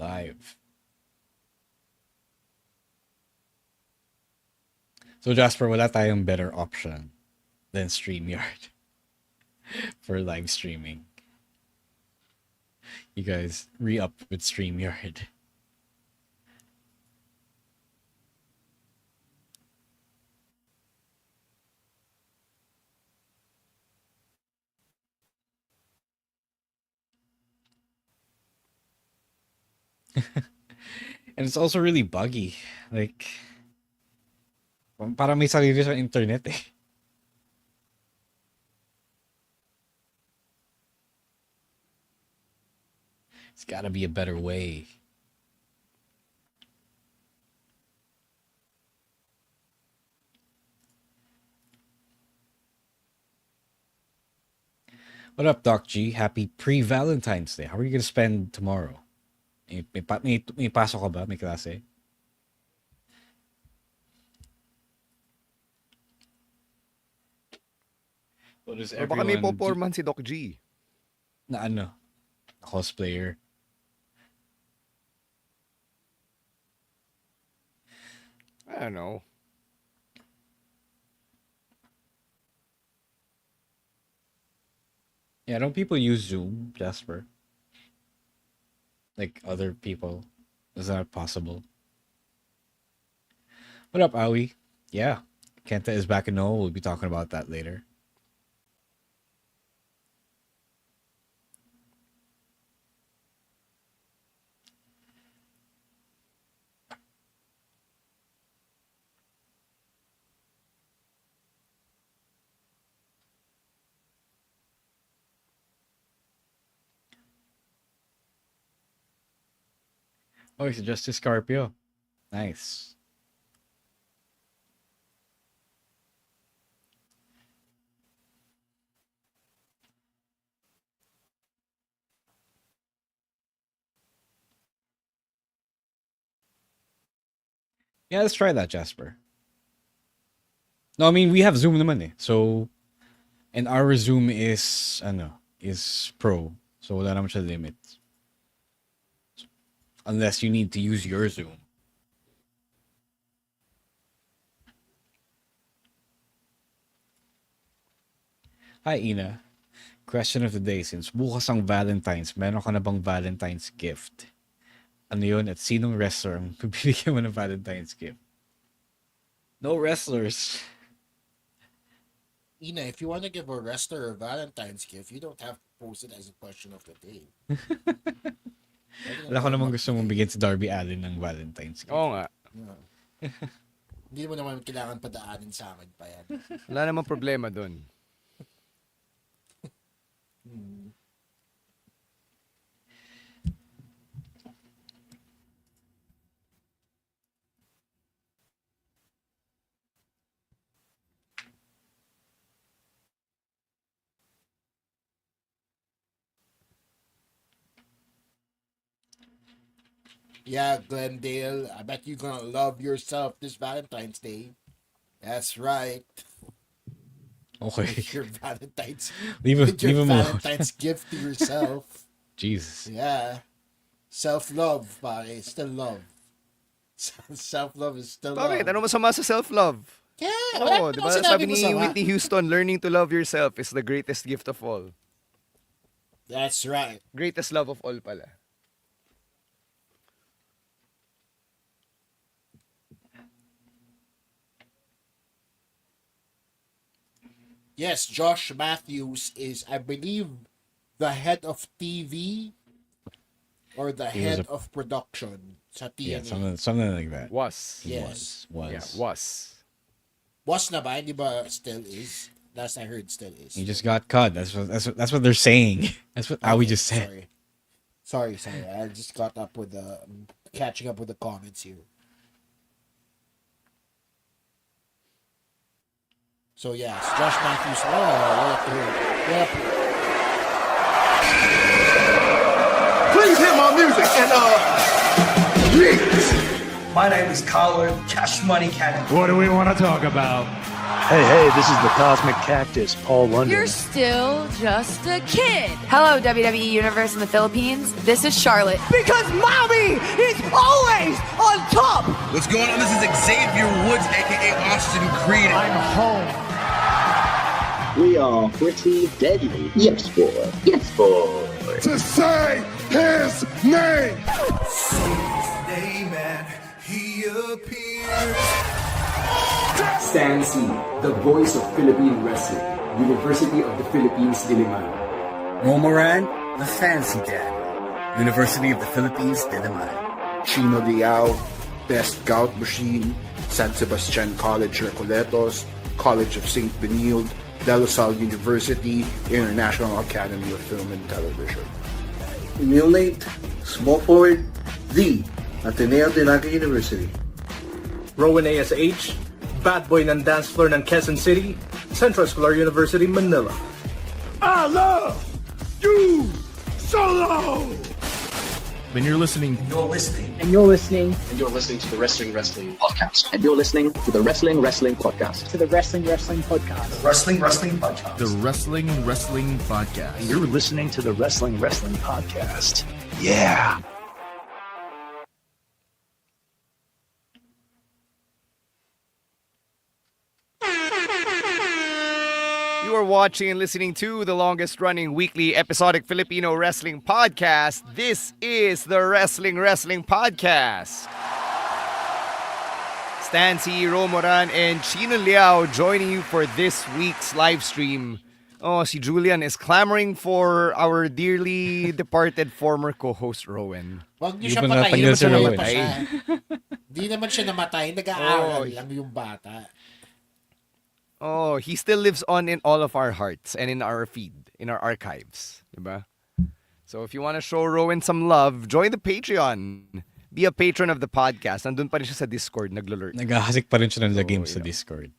live. So Jasper, wala tayong better option than StreamYard for live streaming. You guys re-up with StreamYard. And it's also really buggy. Like, parang may sarili sa internet eh. It's gotta be a better way. What up, Doc G? Happy pre-Valentine's Day. How are you gonna spend tomorrow? May pasok ka ba? May klase? What is Or baka may everyone performan si Doc G. na ano? Cosplayer. I don't know. Yeah, don't people use Zoom, Jasper? Like other people? Is that possible? What up, Aoi? Yeah, Kenta is back in No. We'll be talking about that later. Oh, it's Justice Scorpio. Nice. Yeah, let's try that, Jasper. No, I mean, we have Zoom naman eh. So, and our Zoom is, is pro. So, wala naman siya limit. Unless you need to use your Zoom. Hi, Ina. Question of the day. Since bukas ang Valentine's, meron ka na bang Valentine's gift? Ano yun? At sinong wrestler ang bibigyan mo ng Valentine's gift? No wrestlers. Ina, if you want to give a wrestler a Valentine's gift, you don't have to post it as a question of the day. Wala ko namang gusto mong bigyan si Darby Allin ng Valentine's gift. Oo nga. Yeah. Hindi mo naman kailangan padaanin sa akin pa yan. Wala namang problema dun. Yeah, Glendale, I bet you're gonna love yourself this Valentine's Day. That's right. Okay. With your Valentine's, Leave with your him alone. Valentine's gift to yourself. Jesus. Yeah. Self-love, pare. Still love. Self-love is still love. Bakit? Ano masama sa self-love? Yeah, Oo, di ba? Sabi ni Whitney Houston, learning to love yourself is the greatest gift of all. That's right. Greatest love of all pala. Yes, Josh Matthews is, I believe, the head of TV or the head of production sa TNA. Yeah, something like that. Was. Yes. Was. Yeah, was. Was na ba? Hindi ba still is? Last I heard, still is. He just got cut. That's what they're saying. That's what Aoi just said. Sorry. I just got up with the catching up with the comments here. So yes, Josh Matthews. Oh, what up here? Please hear my music and please. My name is Colin Cash Money Cannon. What do we want to talk about? Hey, this is the Cosmic Cactus, Paul London. You're still just a kid. Hello, WWE Universe in the Philippines. This is Charlotte. Because mommy is always on top. What's going on? This is Xavier Woods, aka Austin Creed. I'm home. We are pretty deadly. Yes, boy. Yes, boy. To say his name. Amen. He appears. Stan C, the voice of Philippine wrestling, University of the Philippines, Diliman. Romoran, the fancy dad, University of the Philippines, Diliman. Chino Liao, Best Gout Machine, San Sebastian College, Recoletos, College of St. Benilde, De La Salle University, International Academy of Film and Television. Emil Nate, small forward, the Ateneo de Naga University. Rowan ASH, bad boy ng dance floor ng Quezon City, Central Escolar University, Manila. I love you solo. When you're listening. And you're listening. And you're listening. And you're listening to the Wrestling Podcast. And you're listening to the Wrestling Podcast. To the Wrestling Podcast. The Wrestling Podcast. The Wrestling Podcast. And you're listening to the Wrestling Podcast. Yeah. You are watching and listening to the longest running weekly episodic Filipino wrestling podcast. This is the Wrestling Podcast. Stan C, Romoran, and Chino Liao joining you for this week's live stream. Oh, si Julian is clamoring for our dearly departed former co-host Rowan. Wag niyo siya patayin, masaya pa siya. Di naman siya namatay, nag-aaral lang yung bata. Oh, he still lives on in all of our hearts and in our feed, in our archives. Diba? So if you want to show Rowan some love, join the Patreon. Be a patron of the podcast. Nandun pa rin siya sa Discord, naglo-lurk. Naghahasik pa rin siya ng games sa Discord.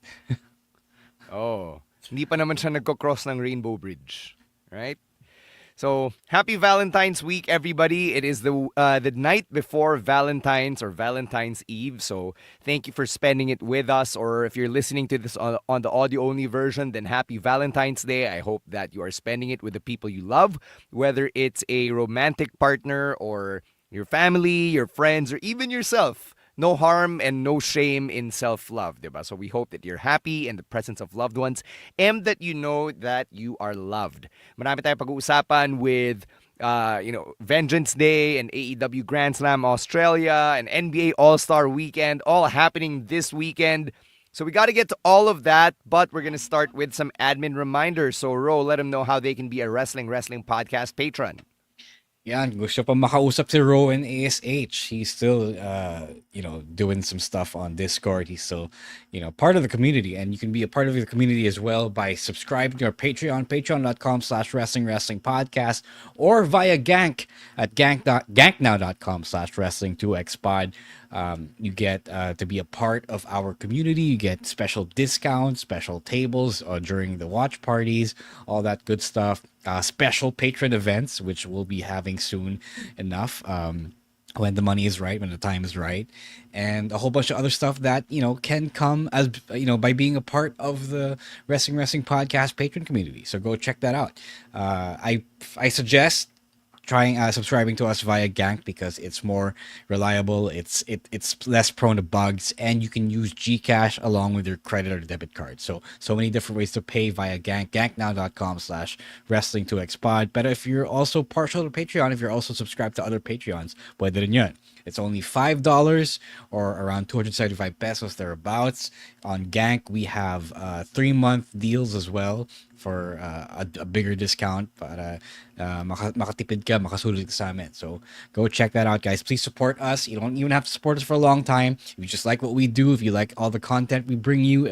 Hindi pa naman siya nagko-cross ng Rainbow Bridge. Right? So, happy Valentine's Week, everybody. It is the night before Valentine's or Valentine's Eve. So, thank you for spending it with us. Or if you're listening to this on the audio-only version, then happy Valentine's Day. I hope that you are spending it with the people you love, whether it's a romantic partner or your family, your friends, or even yourself. No harm and no shame in self-love, diba? So we hope that you're happy in the presence of loved ones and that you know that you are loved. Marami tayong pag-uusapan with, Vengeance Day and AEW Grand Slam Australia and NBA All-Star Weekend, all happening this weekend. So we got to get to all of that, but we're going to start with some admin reminders. So Ro, let them know how they can be a Wrestling Podcast patron. Yan, gusto pa makausap si Rowan ASH. He's still, doing some stuff on Discord. He's still, part of the community. And you can be a part of the community as well by subscribing to our Patreon, patreon.com/wrestling podcast, or via Gank at ganknow.com/wrestling2xpod. You get to be a part of our community. You get special discounts, special tables during the watch parties, all that good stuff. Special patron events, which we'll be having soon enough. When the money is right, when the time is right, and a whole bunch of other stuff that can come as by being a part of the Wrestling Podcast patron community. So go check that out. I suggest trying subscribing to us via Gank because it's more reliable, it's less prone to bugs, and you can use Gcash along with your credit or debit card. So many different ways to pay via Gank. ganknow.com/wrestling2xpod. But if you're also partial to Patreon, if you're also subscribed to other Patreons, pwede rin yun. It's only $5 or around 275 pesos thereabouts. On Gank, we have 3-month deals as well for a bigger discount para makatipid ka, makasulit ka sa amin. So go check that out, guys. Please support us. You don't even have to support us for a long time. If you just like what we do, if you like all the content we bring you,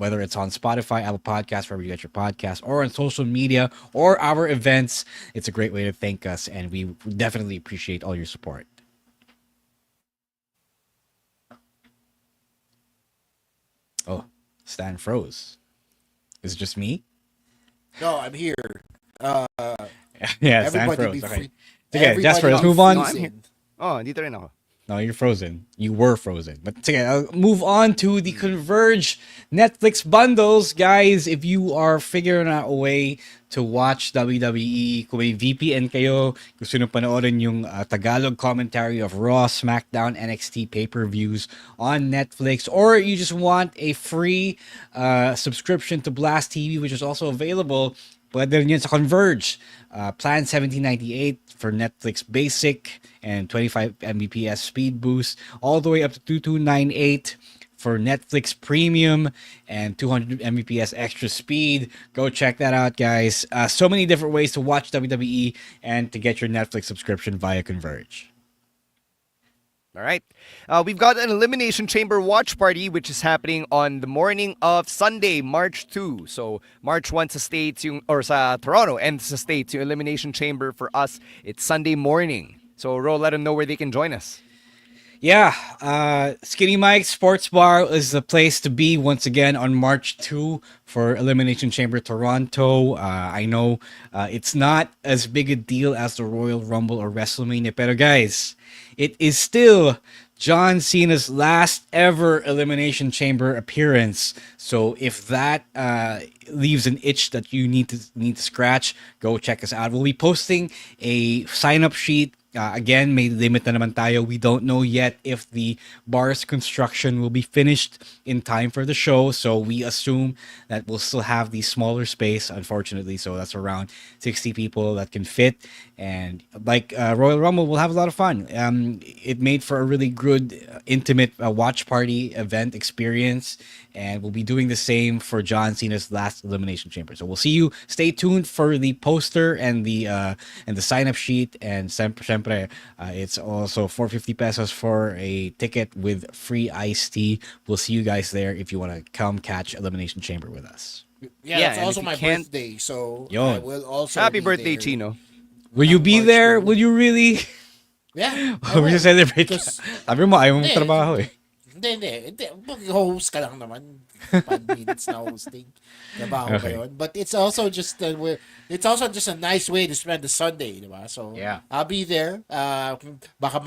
whether it's on Spotify, Apple Podcasts, wherever you get your podcasts, or on social media, or our events, it's a great way to thank us, and we definitely appreciate all your support. Oh, Stan froze. Is it just me? No, I'm here. Yeah, Stan froze. Be free. Okay, Jasper, let's move on. No, I'm here. Oh, dito rin ako. No, you're frozen. You were frozen. But sige, I'll move on to the Converge Netflix bundles. Guys, if you are figuring out a way to watch WWE, kung may VPN kayo, gusto nyo panoorin yung Tagalog commentary of Raw, SmackDown, NXT pay-per-views on Netflix, or you just want a free subscription to Blast TV, which is also available, pwede rin yun sa Converge. Plan 1798 for Netflix Basic and 25 Mbps speed boost, all the way up to 2298 for Netflix Premium and 200 Mbps extra speed. Go check that out, guys. So many different ways to watch WWE and to get your Netflix subscription via Converge. All right. We've got an Elimination Chamber watch party, which is happening on the morning of Sunday, March 2. So, March 1 sa States, sa Toronto, and sa States, yung Elimination Chamber for us, it's Sunday morning. So, Ro, let them know where they can join us. Yeah, Skinny Mike Sports Bar is the place to be once again on March 2 for Elimination Chamber Toronto. I know it's not as big a deal as the Royal Rumble or WrestleMania, but guys, it is still John Cena's last ever Elimination Chamber appearance. So if that leaves an itch that you need to scratch, go check us out. We'll be posting a sign-up sheet. Again, may limit na naman tayo. We don't know yet if the bar's construction will be finished in time for the show. So we assume that we'll still have the smaller space, unfortunately. So that's around 60 people that can fit. And like Royal Rumble, we'll have a lot of fun. It made for a really good, intimate watch party event experience. And we'll be doing the same for John Cena's last Elimination Chamber. So we'll see you. Stay tuned for the poster and the sign-up sheet. And sempre, it's also 450 pesos for a ticket with free iced tea. We'll see you guys there if you want to come catch Elimination Chamber with us. Yeah, it's also my birthday, so I will also Happy be birthday, there. Chino. Will you be there? Will you really? Yeah. Will you celebrate? Sabi mo, ayaw mo trabaho eh. Hindi. Mag-host ka lang naman. 5 minutes na hosting. Trabaho Okay. ka yun. But it's also just a nice way to spend the Sunday, di ba? So, yeah. I'll be there. Baka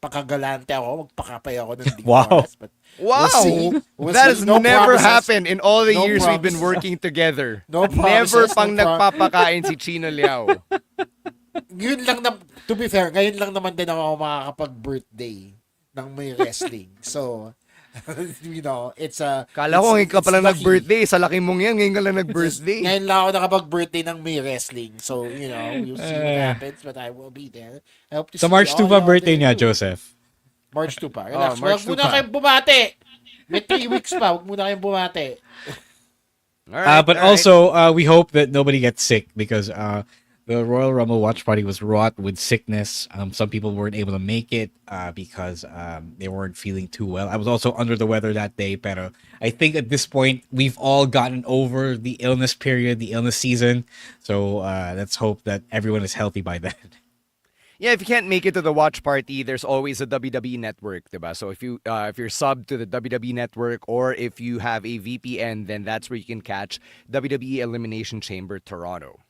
pakagalante ako, magpakapay ako ng Wow. oras, but Wow! we'll see. That has No never promises. happened in all the No years we've been promises. working together. No Never promises, pang no nagpapakain si Chino Liao. Yun lang to be fair, ngayon lang naman din ako makakapag-birthday ng may wrestling. So, it's a... Kala ko ngayon ka pala lucky. nag-birthday. Sa laki mong yan, ngayon ka lang nag-birthday. Ngayon lang ako nakapag-birthday ng may wrestling. So, you'll see what happens, but I will be there. I hope to Sa see March 2 all pa y'all birthday there niya, too. Joseph. March 2 pa. Relax. March Huwag 2 muna pa. kayong bumati. May 3 weeks pa. Huwag muna kayong bumati. But also, we hope that nobody gets sick because the Royal Rumble watch party was wrought with sickness. Some people weren't able to make it because they weren't feeling too well. I was also under the weather that day, pero I think at this point we've all gotten over the illness period, the illness season. So let's hope that everyone is healthy by then. Yeah, if you can't make it to the watch party, there's always a WWE network, diba? So if you're sub to the WWE network or if you have a VPN, then that's where you can catch WWE Elimination Chamber Toronto.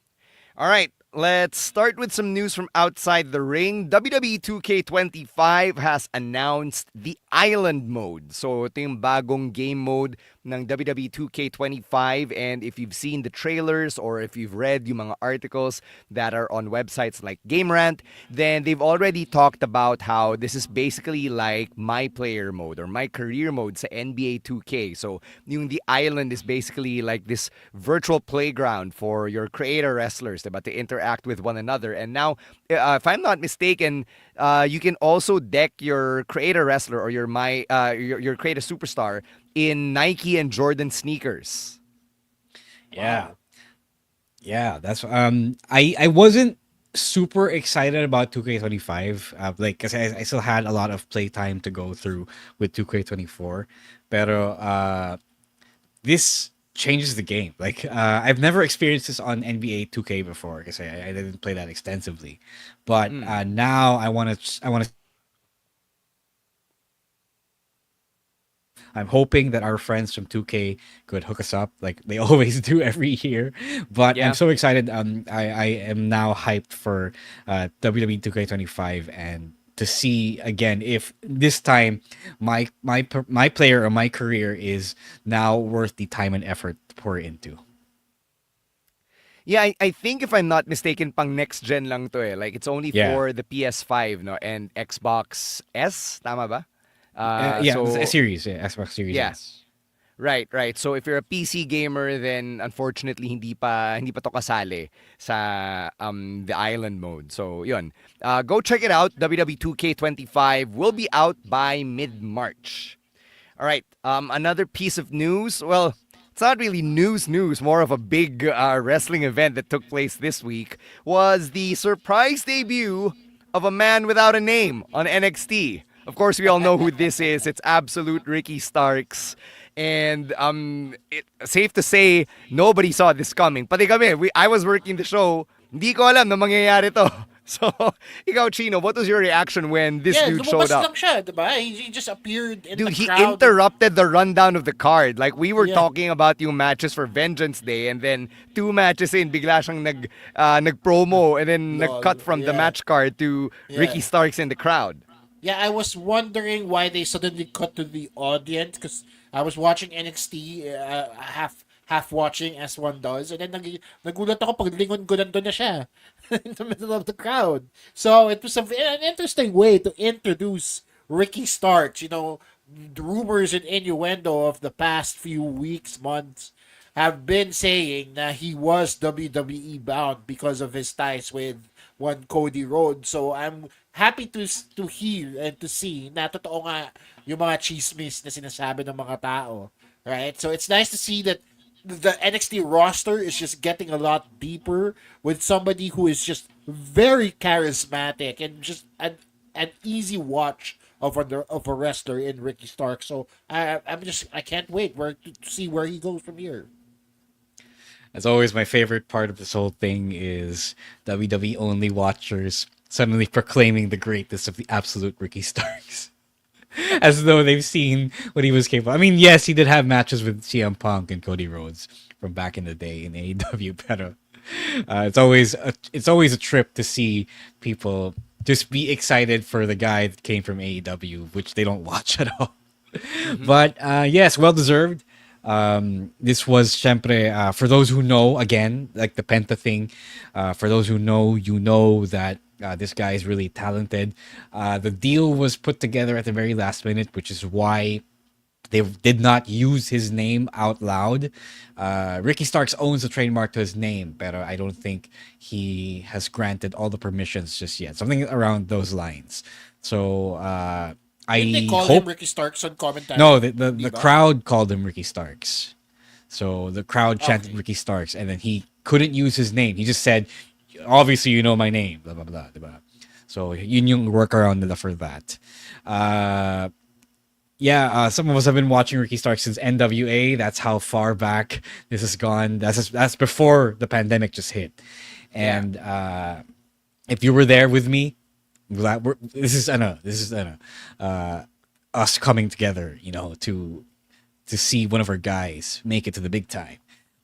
All right, let's start with some news from outside the ring. WWE 2K25 has announced the Island Mode. So ito yung bagong game mode ng WWE 2K25, and if you've seen the trailers or if you've read yung mga articles that are on websites like Game Rant, then they've already talked about how this is basically like my player mode or my career mode sa NBA 2K. So yung the Island is basically like this virtual playground for your creator wrestlers, diba, to interact with one another. And now, if I'm not mistaken, you can also deck your creator wrestler or your creator superstar in Nike and Jordan sneakers. Yeah. Yeah, that's I wasn't super excited about 2K25 like cuz I still had a lot of playtime to go through with 2K24, pero this changes the game. Like I've never experienced this on NBA 2K before because I didn't play that extensively. But now I want to I'm hoping that our friends from 2K could hook us up like they always do every year. But Yeah. I'm so excited. I am now hyped for WWE 2K25, and to see again if this time my player or my career is now worth the time and effort to pour into. Yeah, I think if I'm not mistaken, pang next gen lang to eh. Like it's only Yeah. for the PS5 no and Xbox S, tama ba? Yeah, So a series, yeah, Xbox Series yeah. S. Right, right. So if you're a PC gamer, then unfortunately hindi pa to kasali sa the island mode. So yun. Go check it out. WWE 2K25 will be out by mid-March. All right. Another piece of news. Well, it's not really news, more of a big wrestling event that took place this week was the surprise debut of a man without a name on NXT. Of course, we all know who this is. It's absolute Ricky Starks. And safe to say, nobody saw this coming. Pati kami, I was working the show, hindi ko alam na mangyayari to. So, ikaw, Chino, what was your reaction when this dude showed up? Lang siya, diba? He just appeared in Dude, the he crowd. interrupted the rundown of the card. Like, we were talking about yung matches for Vengeance Day, and then 2 matches in, bigla siyang nag-promo, and then nag-cut from the match card to Ricky Starks in the crowd. Yeah, I was wondering why they suddenly cut to the audience because I was watching NXT half watching as one does, and then nagulat ako pag lingon ko nandun na siya in the middle of the crowd. So it was an interesting way to introduce Ricky Starks. You know, the rumors and innuendo of the past few weeks, months have been saying that he was WWE bound because of his ties with one Cody Rhodes. So I'm happy to hear and to see na totoo nga yung mga chismis na sinasabi ng mga tao. Right? So it's nice to see that the NXT roster is just getting a lot deeper with somebody who is just very charismatic and just an easy watch of a wrestler in Ricky Starks. So I can't wait to see where he goes from here. As always, my favorite part of this whole thing is WWE only watchers suddenly proclaiming the greatness of the absolute Ricky Starks. As though they've seen what he was capable. I mean, yes, he did have matches with CM Punk and Cody Rhodes from back in the day in AEW, but it's always a trip to see people just be excited for the guy that came from AEW, which they don't watch at all. Mm-hmm. But yes, well deserved. This was syempre, for those who know, again, like the Penta thing, for those who know, you know that this guy is really talented. The deal was put together at the very last minute, which is why they did not use his name out loud. Ricky Starks owns the trademark to his name, but I don't think he has granted all the permissions just yet. Something around those lines. So Did they call him Ricky Starks on commentary? No, the crowd called him Ricky Starks. So the crowd chanted Ricky Starks, and then he couldn't use his name. He just said, obviously you know my name, blah, blah, blah, diba? So yun yung workaround nila for that. Some of us have been watching Ricky Starks since NWA. That's how far back this has gone. That's before the pandemic just hit. And if you were there with me, this is us coming together, to see one of our guys make it to the big time.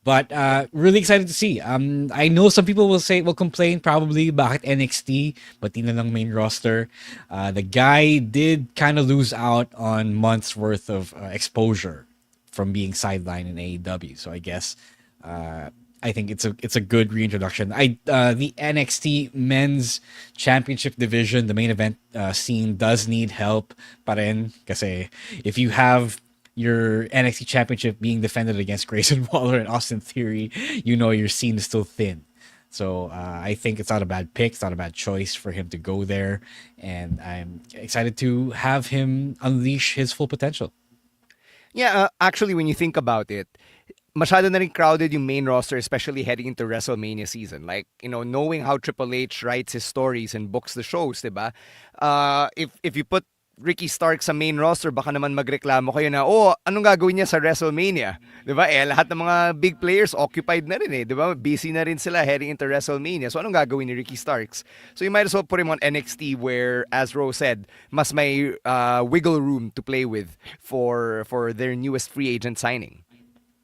But really excited to see. I know some people will complain probably bakit NXT, but di na lang main roster. The guy did kind of lose out on months worth of exposure from being sidelined in AEW. So I guess I think it's a good reintroduction. The NXT Men's Championship division, the main event scene does need help pa rin kasi if you have your NXT Championship being defended against Grayson Waller and Austin Theory, your scene is still thin. So I think it's not a bad pick. It's not a bad choice for him to go there. And I'm excited to have him unleash his full potential. Yeah, actually, when you think about it, masyado na rin crowded yung main roster, especially heading into WrestleMania season. Like, knowing how Triple H writes his stories and books the shows, diba? If you put Ricky Stark sa main roster, baka naman magreklamo kayo na, anong gagawin niya sa WrestleMania? Diba? Lahat ng mga big players occupied na rin diba? Busy na rin sila heading into WrestleMania. So anong gagawin ni Ricky Starks? So you might as well put him on NXT where, as Rose said, mas may wiggle room to play with for their newest free agent signing.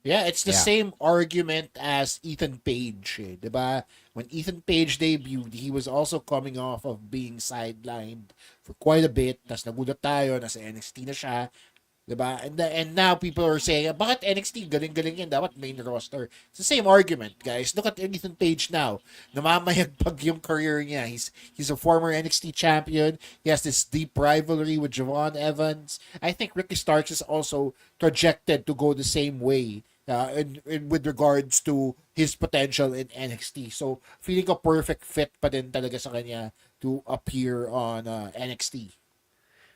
Yeah, it's the Yeah. same argument as Ethan Page, eh, 'di ba? When Ethan Page debuted, he was also coming off of being sidelined for quite a bit. Tas nagulat tayo, nasa NXT na siya. 'Di ba? And now people are saying, bakit NXT galing-galing yan, dapat main roster. It's the same argument, guys. Look at Ethan Page now. Namamayagpag yung career niya. He's a former NXT champion. He has this deep rivalry with Javon Evans. I think Ricky Starks is also projected to go the same way. With regards to his potential in NXT. So, feeling a perfect fit pa din talaga sa kanya to appear on NXT.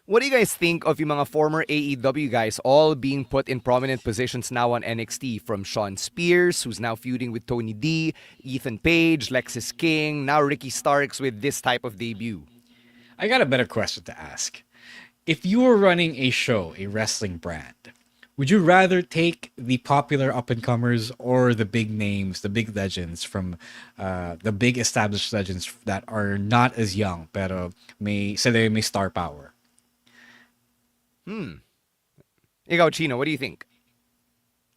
What do you guys think of yung mga former AEW guys all being put in prominent positions now on NXT? From Shawn Spears, who's now feuding with Tony D, Ethan Page, Lexis King, now Ricky Starks with this type of debut. I got a better question to ask. If you were running a show, a wrestling brand, would you rather take the popular up-and-comers or the big names, the big legends from the big established legends that are not as young pero may star power? Ikaw, Chino, what do you think?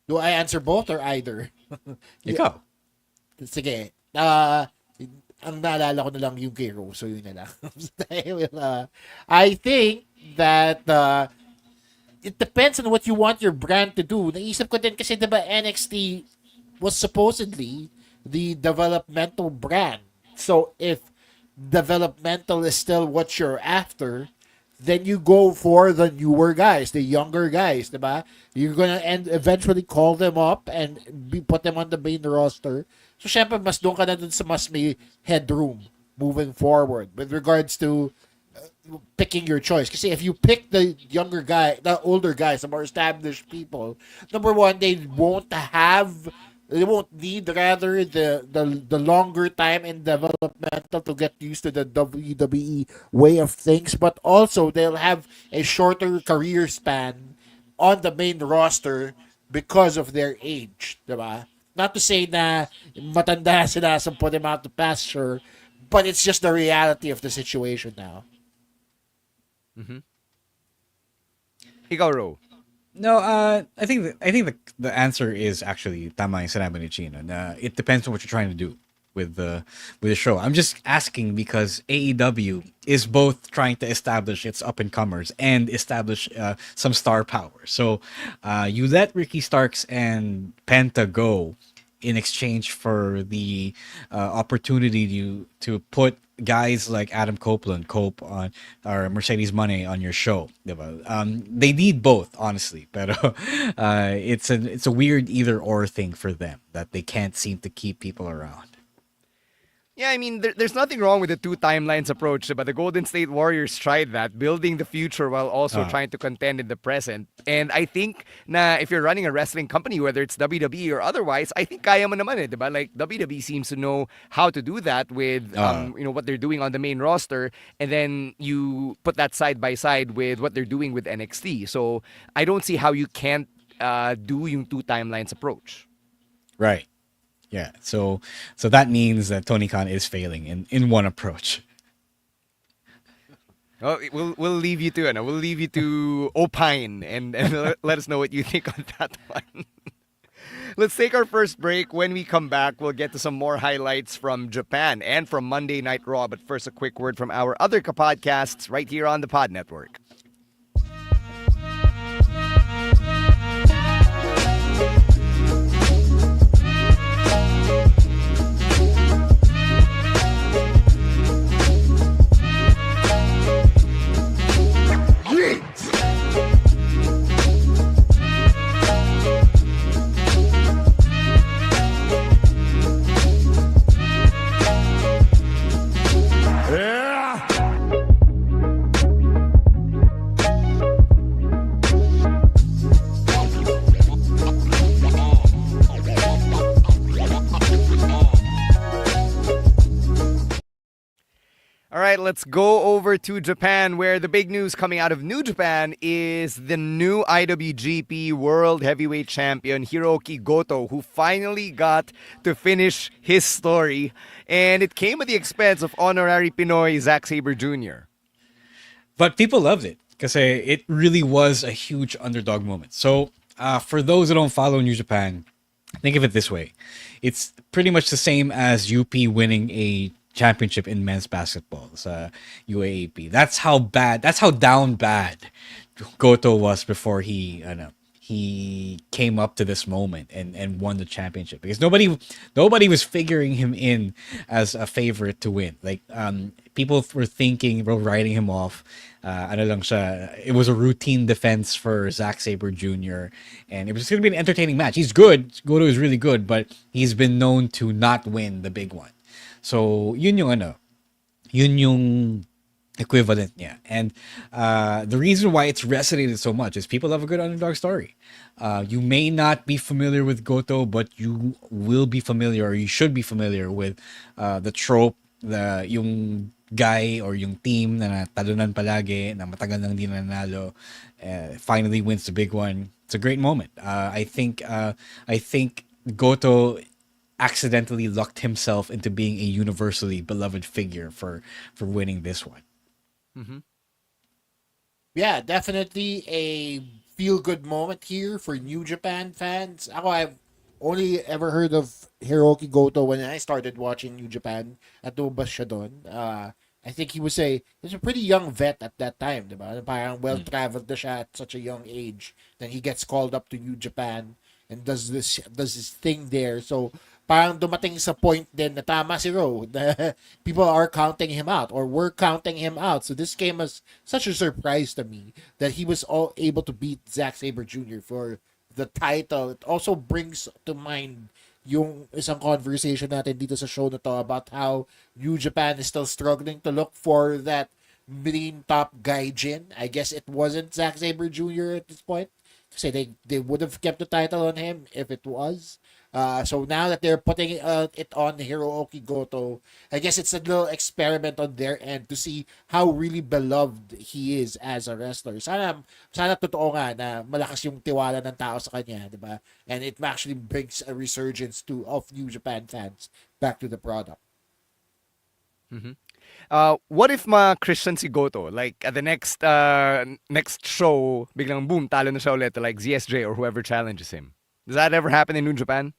Do I answer both or either? Ikaw. Sige. Ang naalala ko na lang yung kay Rose, so yun na lang. Dahil, I think that it depends on what you want your brand to do. Naisip ko din kasi diba NXT was supposedly the developmental brand. So if developmental is still what you're after, then you go for the newer guys, the younger guys, diba? You're gonna eventually call them up and put them on the main roster. So, syempre, mas doon ka na dun sa mas may headroom moving forward with regards to picking your choice. Kasi if you pick the older guys, the more established people, number one, they won't need rather the longer time in developmental to get used to the WWE way of things, but also they'll have a shorter career span on the main roster because of their age, diba? Not to say na matanda sila so put them out to pasture, but it's just the reality of the situation now. Ikaw, Ro. No, I think the answer is actually tama yung sinabi ni Chino. Na it depends on what you're trying to do with the show. I'm just asking because AEW is both trying to establish its up and comers and establish some star power. So you let Ricky Starks and Penta go in exchange for the opportunity to put guys like Adam Cope on or Mercedes Money on your show. Diba? They need both, honestly, pero it's a weird either or thing for them that they can't seem to keep people around. Yeah, I mean, there's nothing wrong with the two timelines approach, but the Golden State Warriors tried that, building the future while also trying to contend in the present. And I think na if you're running a wrestling company, whether it's WWE or otherwise, I think kaya mo naman diba? Like WWE seems to know how to do that with what they're doing on the main roster, and then you put that side by side with what they're doing with NXT. So I don't see how you can't do yung two timelines approach. Right. Yeah, so that means that Tony Khan is failing in one approach. Well, we'll leave you to we'll leave you to opine and let us know what you think on that one. Let's take our first break. When we come back, we'll get to some more highlights from Japan and from Monday Night Raw. But first, a quick word from our other podcasts right here on the Pod Network. All right, let's go over to Japan, where the big news coming out of New Japan is the new IWGP World Heavyweight Champion, Hiroki Goto, who finally got to finish his story. And it came at the expense of honorary Pinoy Zack Sabre Jr. But people loved it because it really was a huge underdog moment. So For those who don't follow New Japan, think of it this way: it's pretty much the same as UP winning a championship in men's basketball, sa UAAP. That's how bad. That's how down bad Goto was before he came up to this moment and won the championship, because nobody was figuring him in as a favorite to win. Like people were thinking, were writing him off. Ano lang siya, it was a routine defense for Zack Sabre Jr. and it was going to be an entertaining match. He's good. Goto is really good, but he's been known to not win the big one. So yun yung equivalent niya. And the reason why it's resonated so much is people love a good underdog story. You may not be familiar with Goto, but you will be familiar, or you should be familiar with the trope, yung guy or yung team na talunan palagi, na matagal nang di nanalo, finally wins the big one. It's a great moment. I think Goto accidentally lucked himself into being a universally beloved figure for winning this one. Mm-hmm. Yeah, definitely a feel-good moment here for New Japan fans. I've only ever heard of Hiroki Goto when I started watching New Japan at lumabas siya doon. I think he was a pretty young vet at that time, diba? Parang well-traveled na siya at such a young age. Then he gets called up to New Japan and does this thing there. So parang dumating sa point din na tama si Ro, na people are counting him out, or were counting him out. So this came as such a surprise to me that he was all able to beat Zack Sabre Jr. for the title. It also brings to mind yung isang conversation natin dito sa show na to about how New Japan is still struggling to look for that main top gaijin. I guess it wasn't Zack Sabre Jr. at this point. Kasi they would have kept the title on him if it was. So now that they're putting it on Hiroki Goto, I guess it's a little experiment on their end to see how really beloved he is as a wrestler. Sana totoo nga na malakas yung tiwala ng tao sa kanya, di ba? And it actually brings a resurgence of New Japan fans back to the product. Mm-hmm. What if Christian si Goto? Like at the next show, biglang boom, talo na siya ulit to like ZSJ or whoever challenges him. Does that ever happen in New Japan?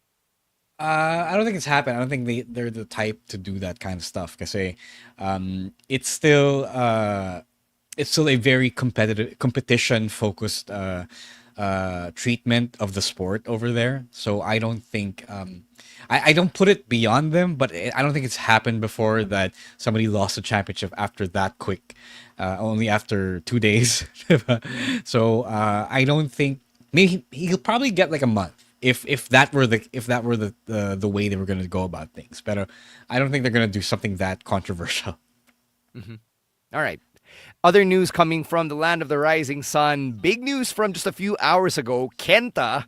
I don't think it's happened. I don't think they're the type to do that kind of stuff. Because it's still a very competition focused treatment of the sport over there. So I don't think I don't put it beyond them, but I don't think it's happened before that somebody lost a championship after that quick, only after 2 days. So I don't think, maybe he'll probably get like a month if that were the way they were going to go about things. But I don't think they're going to do something that controversial. Mm-hmm. All right. Other news coming from the land of the rising sun. Big news from just a few hours ago. Kenta,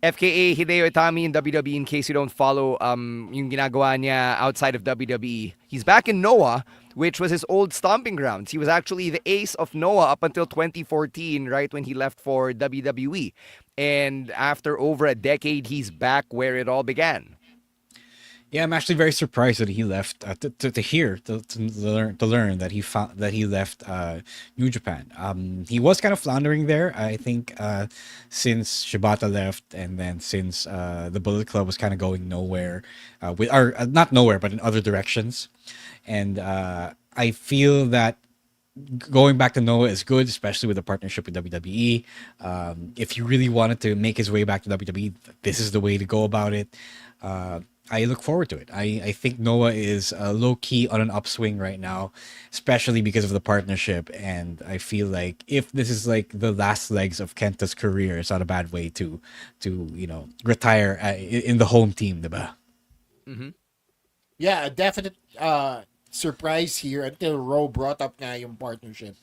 FKA Hideo Itami in WWE, in case you don't follow yung ginagawa niya outside of WWE. He's back in Noah, which was his old stomping grounds. He was actually the ace of Noah up until 2014, right when he left for WWE. And after over a decade, he's back where it all began. Yeah, I'm actually very surprised that he left to learn that he left New Japan. He was kind of floundering there, I think, since Shibata left, and then since the Bullet Club was kind of going nowhere, not nowhere, but in other directions. And I feel that going back to Noah is good, especially with the partnership with WWE. If he really wanted to make his way back to WWE, this is the way to go about it. I look forward to it. I think Noah is low-key on an upswing right now, especially because of the partnership. And I feel like if this is like the last legs of Kenta's career, it's not a bad way to retire in the home team, diba? Mm-hmm. Yeah, a definite surprise here until Ro brought up nga yung partnership.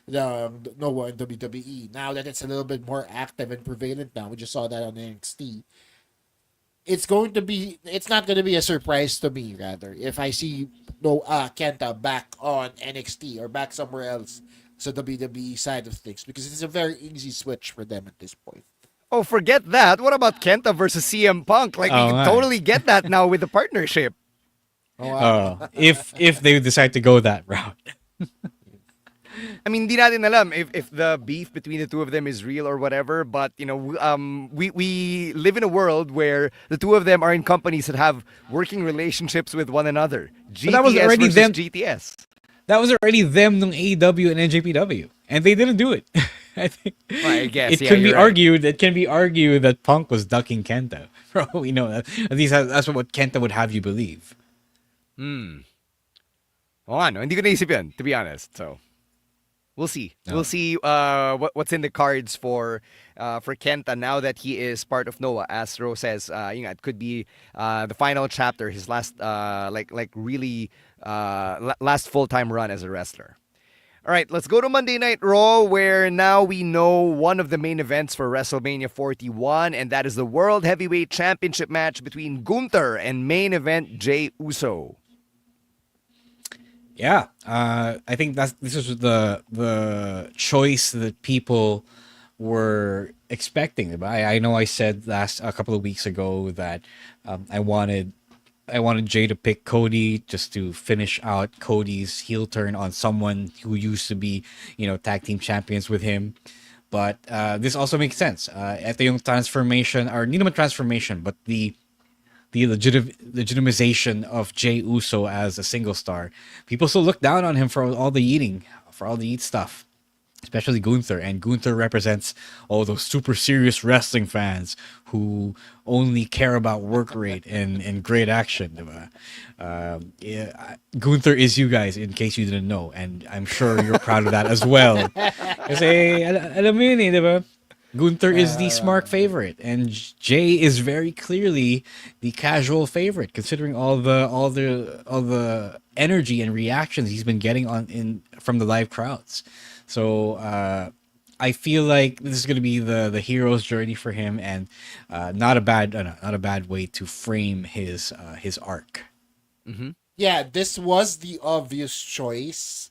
Noah and WWE. Now that it's a little bit more active and prevalent now, we just saw that on NXT. It's not going to be a surprise to me, rather, if I see Kenta back on NXT or back somewhere else so WWE side of things, because it's a very easy switch for them at this point. Oh, forget that. What about Kenta versus CM Punk? Like, we can totally get that now with the partnership. If they decide to go that route. I mean, di natin alam if the beef between the two of them is real or whatever, but we live in a world where the two of them are in companies that have working relationships with one another. But that was GTS already versus them. GTS. That was already them nung AEW and NJPW, and they didn't do it. I think Well, I guess, it yeah, can be you're right. argued. It can be argued that Punk was ducking Kenta. Bro, we know that. At least that's what Kenta would have you believe. Oh, ano, hindi ko naisip yun, to be honest. So, we'll see. No. We'll see what's in the cards for Kenta now that he is part of Noah. As Ro says, it could be the final chapter, his last really last full-time run as a wrestler. All right, let's go to Monday Night Raw, where now we know one of the main events for WrestleMania 41, and that is the World Heavyweight Championship match between Gunther and main event Jey Uso. Yeah, I think this is the choice that people were expecting. I know I said a couple of weeks ago that I wanted Jay to pick Cody just to finish out Cody's heel turn on someone who used to be, tag team champions with him. But this also makes sense. Ito yung transformation, or hindi naman transformation, but the legitimization of Jey Uso as a single star. People still look down on him for all the eat stuff, especially Gunther. And Gunther represents all those super serious wrestling fans who only care about work rate and great action. Gunther is you guys, in case you didn't know, and I'm sure you're proud of that as well. Kasi alam mo yun eh, diba? Gunther is the smart favorite, and Jay is very clearly the casual favorite, considering all the energy and reactions he's been getting from the live crowds. So I feel like this is going to be the hero's journey for him, and not a bad way to frame his arc. Mm-hmm. Yeah, this was the obvious choice.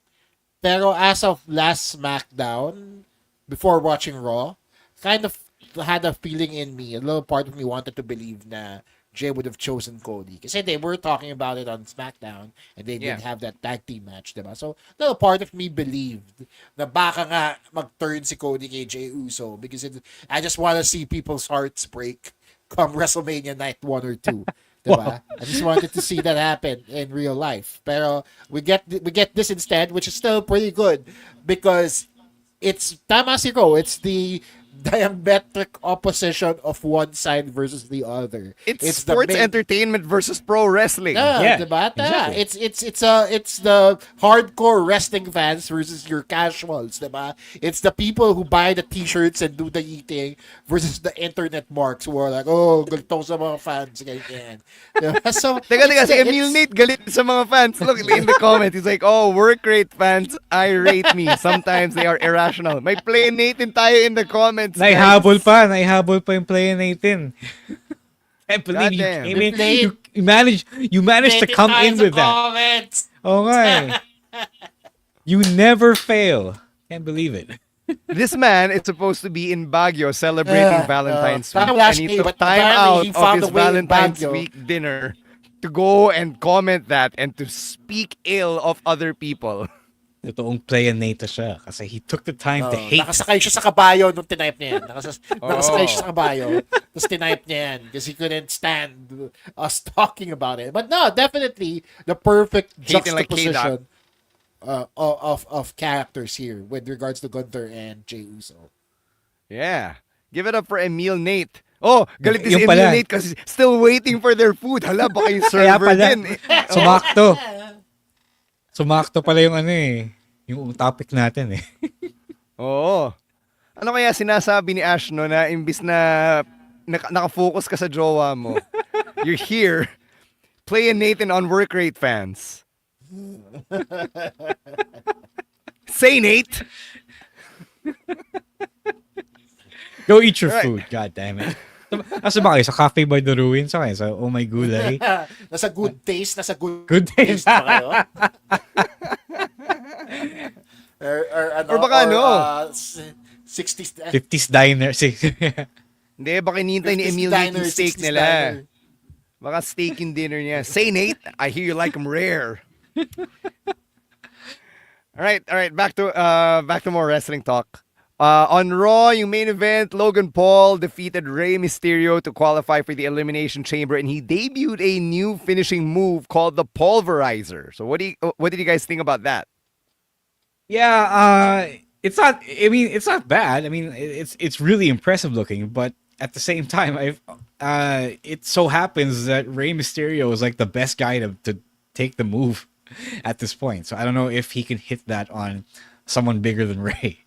Pero as of last SmackDown, before watching Raw, kind of had a feeling in me, a little part of me wanted to believe na Jay would have chosen Cody. Kasi they were talking about it on SmackDown and they didn't have that tag team match, diba? So, a little part of me believed na baka nga mag-turn si Cody kay Jey Uso because I just want to see people's hearts break come WrestleMania night 1 or 2. Diba? I just wanted to see that happen in real life. Pero we get this instead, which is still pretty good because it's tama si Ro, it's the diametric opposition of one side versus the other. It's sports entertainment versus pro wrestling. Yeah, diba? Exactly. It's the hardcore wrestling fans versus your casuals, diba? It's the people who buy the t-shirts and do the eating versus the internet marks who are like, oh, galito sa mga fans, ganyan. Diba? So, Teka, si Emil Nate galit sa mga fans. Look in the comment, he's like, oh, work rate fans irate me. Sometimes they are irrational. May play Nathan tayo in the comments. Naihabol pa yung play natin. I believe you came in. You managed to come in with that. Oh nga. You never fail. Can't believe it. This man is supposed to be in Baguio celebrating Valentine's Week, and he took time out of his Valentine's Week dinner to go and comment that and to speak ill of other people. Totoong play and Nate siya kasi he took the time to hate. Nakasakay siya sa kabayo nung tinype niya yan. Nakasakay siya sa kabayo. Tapos tinype niya yan because he couldn't stand us talking about it. But no, definitely the perfect juxtaposition of characters here with regards to Gunther and Jey Uso. Yeah. Give it up for Emil Nate. Oh, galit si Emil Nate kasi still waiting for their food. Hala, baka yung server din. Sumakto pala yung yung topic natin eh. Oo. Ano kaya sinasabi ni Ash no na imbis na nakafocus ka sa jowa mo, you're here playing Nathan on work rate fans. Say Nate! Go eat your food, god damn it. Nasa ba kayo? Sa Cafe by the Ruins? Sa kayo? Sa Oh My Gulay? Nasa good taste Good taste ba kayo? or baka 60s 50s diner. Hindi, baka hinihintay ni Emil Nate yung steak nila. Baka steak in dinner niya. Say Nate, I hear you like them rare. All right. Back to more wrestling talk. On Raw, yung main event, Logan Paul defeated Rey Mysterio to qualify for the Elimination Chamber, and he debuted a new finishing move called the Pulverizer. So what did you guys think about that? Yeah, it's not. I mean, it's not bad. I mean, it's really impressive looking, but at the same time, it so happens that Rey Mysterio is like the best guy to take the move at this point. So I don't know if he can hit that on someone bigger than Rey.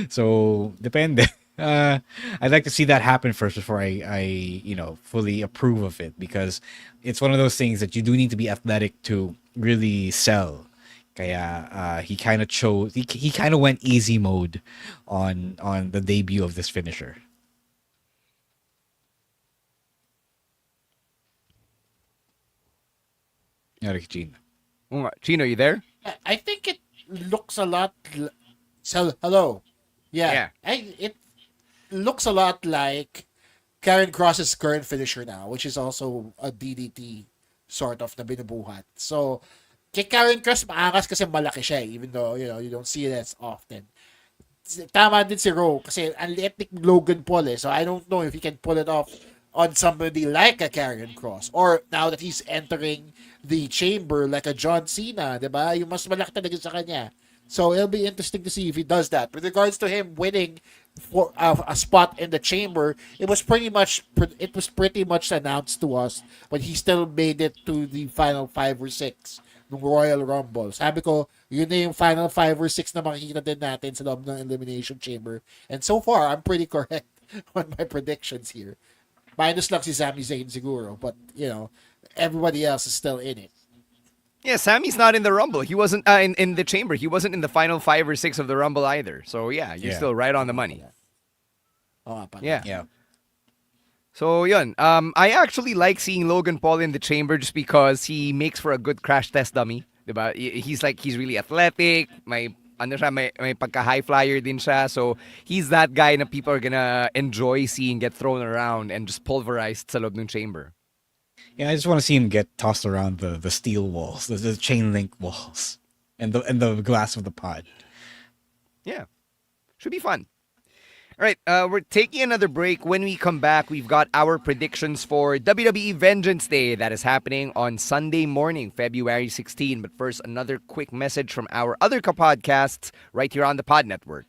So depende. I'd like to see that happen first before I fully approve of it, because it's one of those things that you do need to be athletic to really sell. Kaya he kind of chose he kind of went easy mode on the debut of this finisher. Gino. Chino, you there? I think it looks a lot. So hello, yeah. It looks a lot like Karen Cross's current finisher now, which is also a DDT sort of na binubuhat. So kay Karen Cross maangas kasi malaki siya, even though you don't see it as often. Tama din si Ro kasi ang liit ni Logan Paul so I don't know if he can pull it off on somebody like a Karrion Kross, or now that he's entering the chamber like a John Cena, diba? Yung mas malaki talaga sa kanya. So it'll be interesting to see if he does that. With regards to him winning for a spot in the chamber, it was pretty much announced to us, but he still made it to the final 5 or 6 ng Royal Rumble. Sabi ko, yun na yung final 5 or 6 na makikita din natin sa loob ng Elimination Chamber. And so far, I'm pretty correct on my predictions here. Minus lang si Sami Zayn siguro, but everybody else is still in it. Yeah, Sammy's not in the Rumble. He wasn't in the chamber. He wasn't in the final 5 or 6 of the Rumble either. So yeah, you're still right on the money. Yeah. So yun, I actually like seeing Logan Paul in the chamber just because he makes for a good crash test dummy, diba? He's really athletic, may pagka-high flyer din siya. So he's that guy na people are gonna enjoy seeing get thrown around and just pulverized sa loob ng chamber. Yeah, I just want to see him get tossed around the steel walls, the chain link walls, and the glass of the pod. Yeah, should be fun. All right, we're taking another break. When we come back, we've got our predictions for WWE Vengeance Day that is happening on Sunday morning, February 16. But first, another quick message from our other podcasts right here on the Pod Network.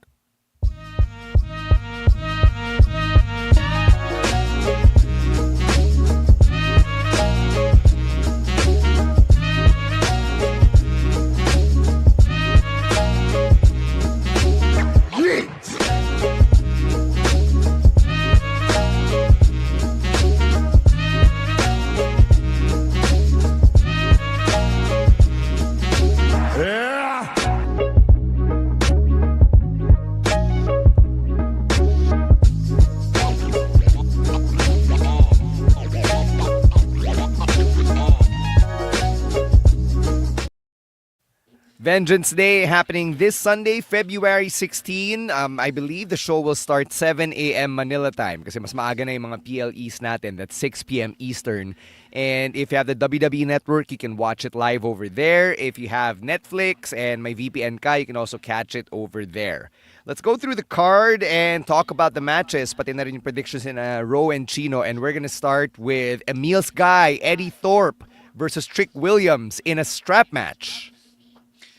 Vengeance Day happening this Sunday, February 16. I believe the show will start 7 a.m. Manila time kasi mas maaga na yung mga PLEs natin. That's 6 p.m. Eastern. And if you have the WWE Network, you can watch it live over there. If you have Netflix and my VPN ka, you can also catch it over there. Let's go through the card and talk about the matches. Pati na rin yung predictions in Ro and Chino. And we're gonna start with Emil's guy, Eddie Thorpe versus Trick Williams in a strap match.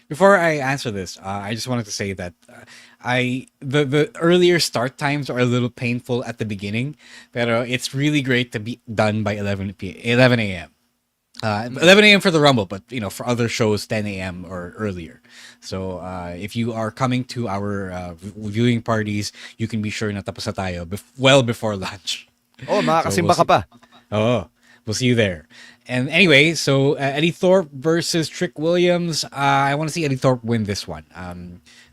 Before I answer this, I just wanted to say that the earlier start times are a little painful at the beginning, but it's really great to be done by 11 a.m. 11 a.m. for the Rumble, but for other shows 10 a.m. or earlier. So if you are coming to our viewing parties, you can be sure na tapos na tayo well before lunch. Oh, makakasimba ka pa. Oh, we'll see you there. And anyway, so Eddie Thorpe versus Trick Williams. I want to see Eddie Thorpe win this one.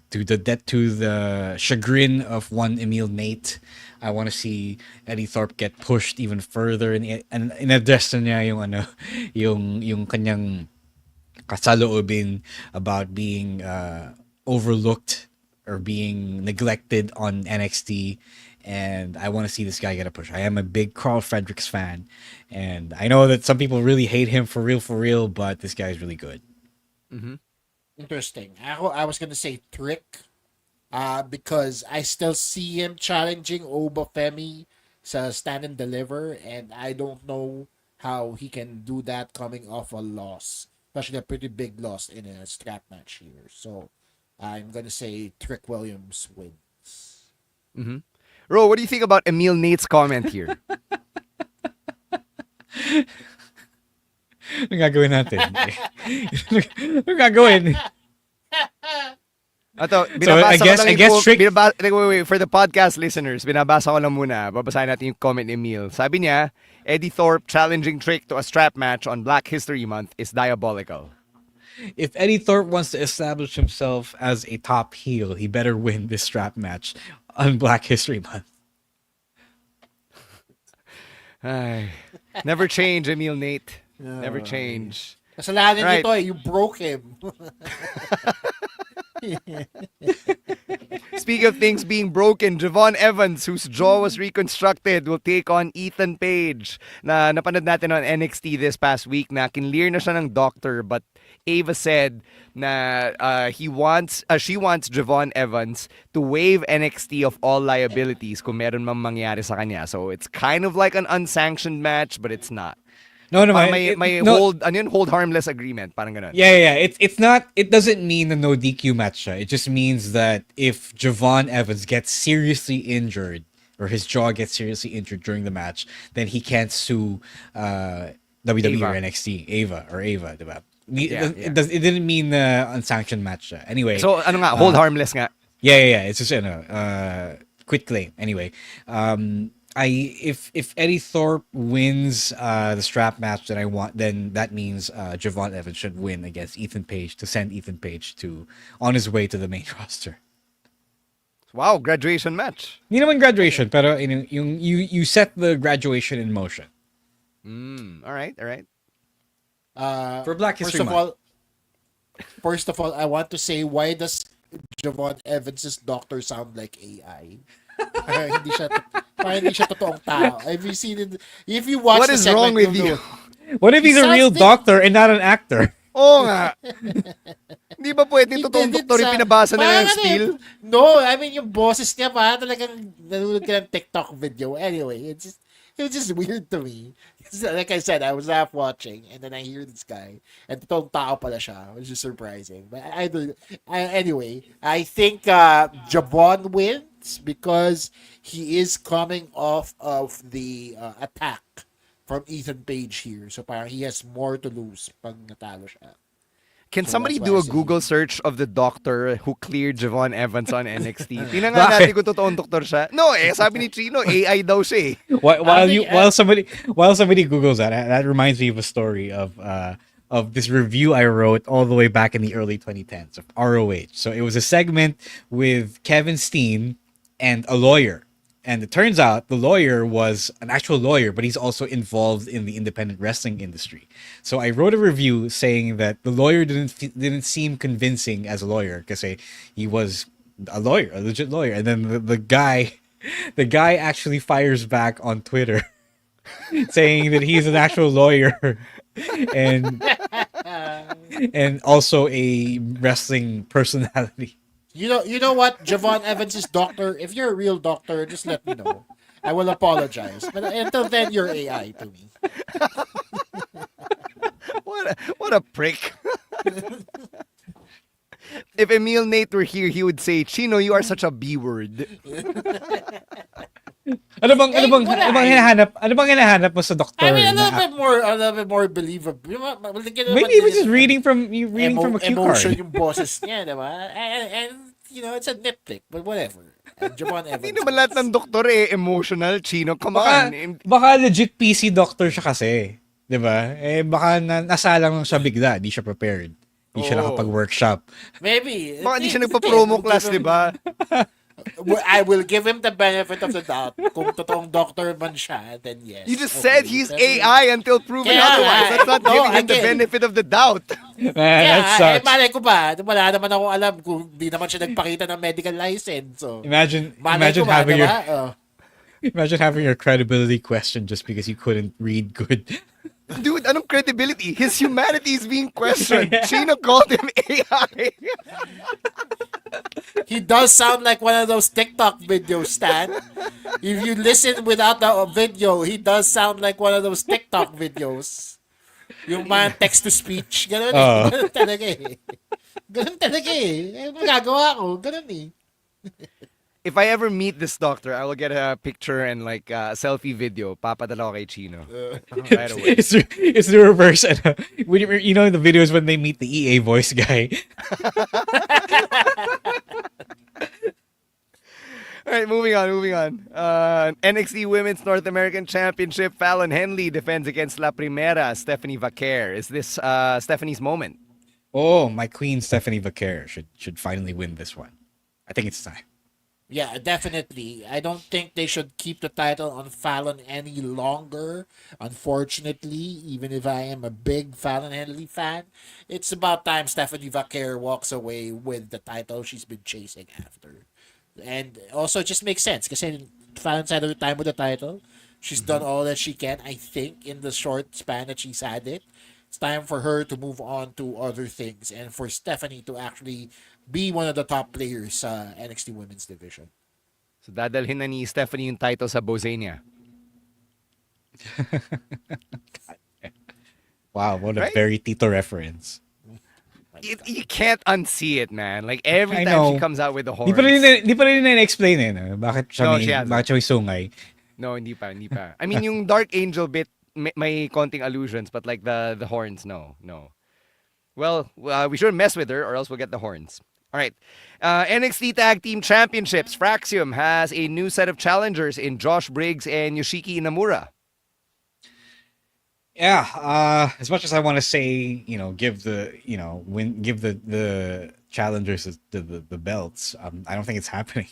To the chagrin of one Emil Nate, I want to see Eddie Thorpe get pushed even further and address niya yung kanyang kasaloobin about being overlooked or being neglected on NXT. And I want to see this guy get a push. I am a big Carl Fredericks fan, and I know that some people really hate him for real, but this guy is really good. Mm-hmm. Interesting. I was gonna say Trick, because I still see him challenging Obafemi sa Stand and Deliver, and I don't know how he can do that coming off a loss, especially a pretty big loss in a strap match here. So I'm gonna say Trick Williams wins. Mm-hmm. Ro, what do you think about Emil Nate's comment here? Ano gagawin natin? Ano gagawin? Ato, So, I guess Trick... wait, for the podcast listeners, binabasa ko lang muna. Babasahin natin yung comment ni Emil. Sabi niya, Eddie Thorpe challenging Trick to a strap match on Black History Month is diabolical. If Eddie Thorpe wants to establish himself as a top heel, he better win this strap match on Black History Month. Ay, never change, Emil Nate. Never change. Kasalanan Right. nito eh, you broke him. Speaking of things being broken, Javon Evans, whose jaw was reconstructed, will take on Ethan Page. Na napanood natin on NXT this past week na kinlear na siya ng doctor, but Ava said na she wants Javon Evans to waive NXT of all liabilities kung meron mang mangyari sa kanya. So it's kind of like an unsanctioned match, but it's not. No, May hold harmless agreement, parang ganun. Yeah. It's not. It doesn't mean a no DQ match. It just means that if Javon Evans gets seriously injured or his jaw gets seriously injured during the match, then he can't sue WWE or NXT, Ava, diba? It didn't mean unsanctioned match. Anyway. So ano nga, hold harmless nga. Yeah. It's just quit claim. Anyway, if Eddie Thorpe wins the strap match that I want, then that means Javon Evans should win against Ethan Page to send Ethan Page on his way to the main roster. Wow, graduation match. Hindi naman graduation, pero you set the graduation in motion. All right. For Black History Month. First of all, I want to say, why does Javon Evans' doctor sound like AI? Hindi siya totoong tao. Have you seen it? If you watch what the is segment, wrong with you? What if he's a real doctor and not an actor? Oo nga. Di ba pwede totoong doktor yung pinabasa na ng spiel? No, I mean, yung boses niya pa, talagang nanonood ka ng TikTok video. Anyway, it was just weird to me. Like I said, I was half watching, and then I hear this guy, and totoong tao pala siya, which is surprising. But anyway, I think Javon wins because he is coming off of the attack from Ethan Page here. So parang he has more to lose pag natalo siya. Can somebody do a Google search of the doctor who cleared Javon Evans on NXT? Tingnan nga natin kung totoong doktor siya. No, sabi ni Chino, AI daw siya eh. While somebody Googles that reminds me of a story of this review I wrote all the way back in the early 2010s of ROH. So it was a segment with Kevin Steen and a lawyer. And it turns out the lawyer was an actual lawyer, but he's also involved in the independent wrestling industry. So I wrote a review saying that the lawyer didn't seem convincing as a lawyer because he was a lawyer, a legit lawyer. And then the guy actually fires back on Twitter saying that he's an actual lawyer and also a wrestling personality. You know what, Javon Evans' doctor, if you're a real doctor, just let me know. I will apologize. But until then, you're AI to me. What a prick. If Emil Nate were here, he would say, Chino, you are such a B word. Ano bang hinahanap mo sa doktor? I mean, a little bit more believable. Maybe he was just reading from a cue emotion card. yung boses niya, diba? And it's a nitpick, but whatever. Javon Evans. Hindi naman lahat ng doktor emotional, Chino. Come on. Baka legit PC doctor siya kasi. Diba? Baka nasalang siya bigla. Di siya prepared. Di siya nakapag-workshop. Maybe. Baka di siya nagpa-promo class, diba? I will give him the benefit of the doubt. Kung totoong doctor man siya, then yes. You just said he's AI until proven otherwise. That's not giving him the benefit of the doubt. Man, that sucks. Malay ko ba? Wala naman ako alam kung di naman siya nagpakita ng medical license. So, imagine having your credibility questioned just because you couldn't read good. Dude, anong credibility? His humanity is being questioned. Chino called him AI. He does sound like one of those TikTok videos, Stan. If you listen without the video, he does sound like one of those TikTok videos. Yung mga text-to-speech. Ganun eh. Ganun talaga eh. Ganun talaga eh. Magagawa ko. Ganun eh. If I ever meet this doctor, I will get a picture and like a selfie video. Papadala ko kay Chino. Right away. It's the reverse. You know the videos when they meet the EA voice guy. All right, moving on. NXT Women's North American Championship, Fallon Henley defends against La Primera, Stephanie Vaquer. Is this Stephanie's moment? Oh, my queen Stephanie Vaquer should finally win this one. I think it's time. Yeah, definitely. I don't think they should keep the title on Fallon any longer. Unfortunately, even if I am a big Fallon Henley fan, it's about time Stephanie Vaquer walks away with the title she's been chasing after. And also, it just makes sense because Fallon's had her time with the title. She's done all that she can, I think, in the short span that she's had it. It's time for her to move on to other things and for Stephanie to actually be one of the top players sa NXT Women's Division. So dadalhin na ni Stephanie yung title sa Bozania. Wow, what a very Tito reference. You can't unsee it, man. Like every time she comes out with the horns. Di pa rin na-explain eh. No? Bakit siya may sungay? No, hindi pa. I mean, yung Dark Angel bit, may konting allusions, but like the horns, no. Well, we shouldn't mess with her or else we'll get the horns. All right. NXT Tag Team Championships. Fraxium has a new set of challengers in Josh Briggs and Yoshiki Inamura. Yeah, as much as I want to say, give the challengers the belts, I don't think it's happening.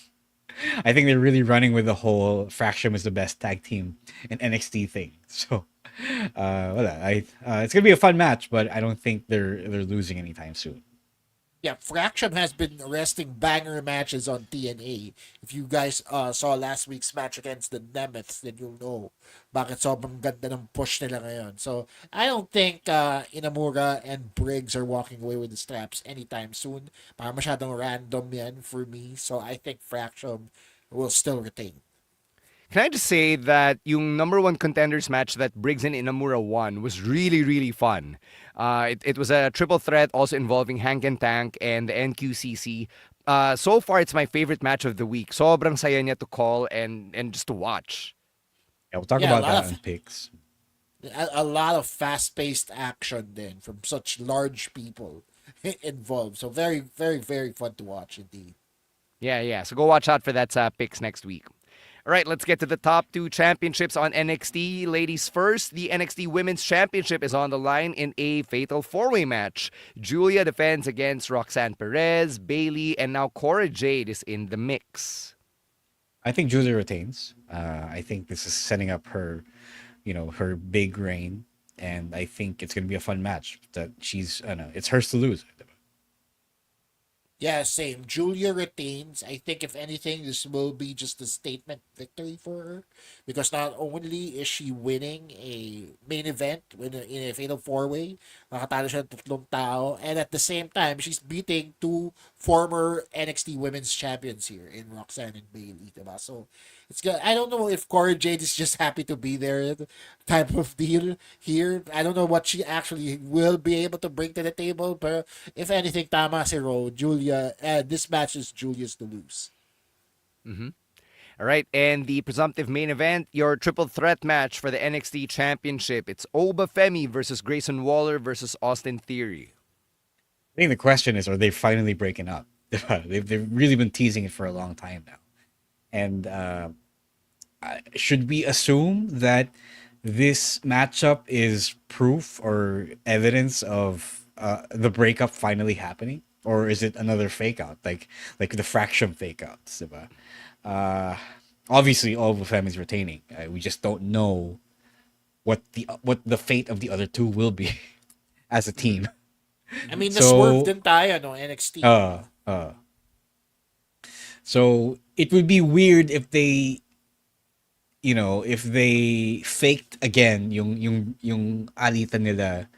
I think they're really running with the whole Fraction is the best tag team in NXT thing. So, it's gonna be a fun match, but I don't think they're losing anytime soon. Yeah, Fraction has been arresting banger matches on TNA. If you guys saw last week's match against the Nemeths, then you'll know bakit sobrang ganda ng push nila ngayon. So, I don't think Inamura and Briggs are walking away with the straps anytime soon. Parang masyadong random yan for me. So, I think Fraction will still retain. Can I just say that yung number one contenders match that Briggs and Inamura won was really, really fun. It was a triple threat also involving Hank and Tank and the NQCC. So far, it's my favorite match of the week. Sobrang saya niya to call and just to watch. Yeah, we'll talk about that in picks. A lot of fast-paced action then from such large people involved. So very, very, very fun to watch indeed. Yeah. So go watch out for that picks next week. All right, let's get to the top two championships on NXT. Ladies first, the NXT Women's Championship is on the line in a fatal four-way match. Julia defends against Roxanne Perez, Bayley, and now Cora Jade is in the mix. I think Julia retains. I think this is setting up her, her big reign, and I think it's going to be a fun match. That it's hers to lose. Yeah, same. Julia retains. I think if anything, this will be just a statement victory for her. Because not only is she winning a main event in a fatal four-way, nakatalo siya ng 3 tao, and at the same time, she's beating 2 former NXT Women's Champions here in Roxanne and Bayley, diba? So, it's good. I don't know if Cora Jade is just happy to be there type of deal here. I don't know what she actually will be able to bring to the table, but if anything, tama si Ro, Julia, this match is Julia's to lose. Mm-hmm. All right, and the presumptive main event, your triple threat match for the NXT Championship. It's Oba Femi versus Grayson Waller versus Austin Theory. I think the question is, are they finally breaking up? They've really been teasing it for a long time now. And should we assume that this matchup is proof or evidence of the breakup finally happening? Or is it another fake out, like the Fraction fake outs? Obviously, all of the families retaining. We just don't know what the fate of the other two will be as a team. I mean, na-swerve din tayo, no, NXT. So it would be weird if they if they faked again yung alitan nila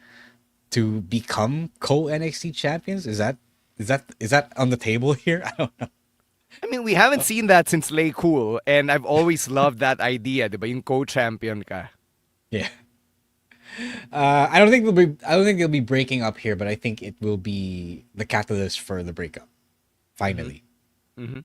to become co-NXT champions, is that on the table here? I don't know. I mean, we haven't seen that since Lay Cool, and I've always loved that idea, diba? Yung co-champion ka. Yeah. I don't think they'll be breaking up here, but I think it will be the catalyst for the breakup. Finally. Mm-hmm.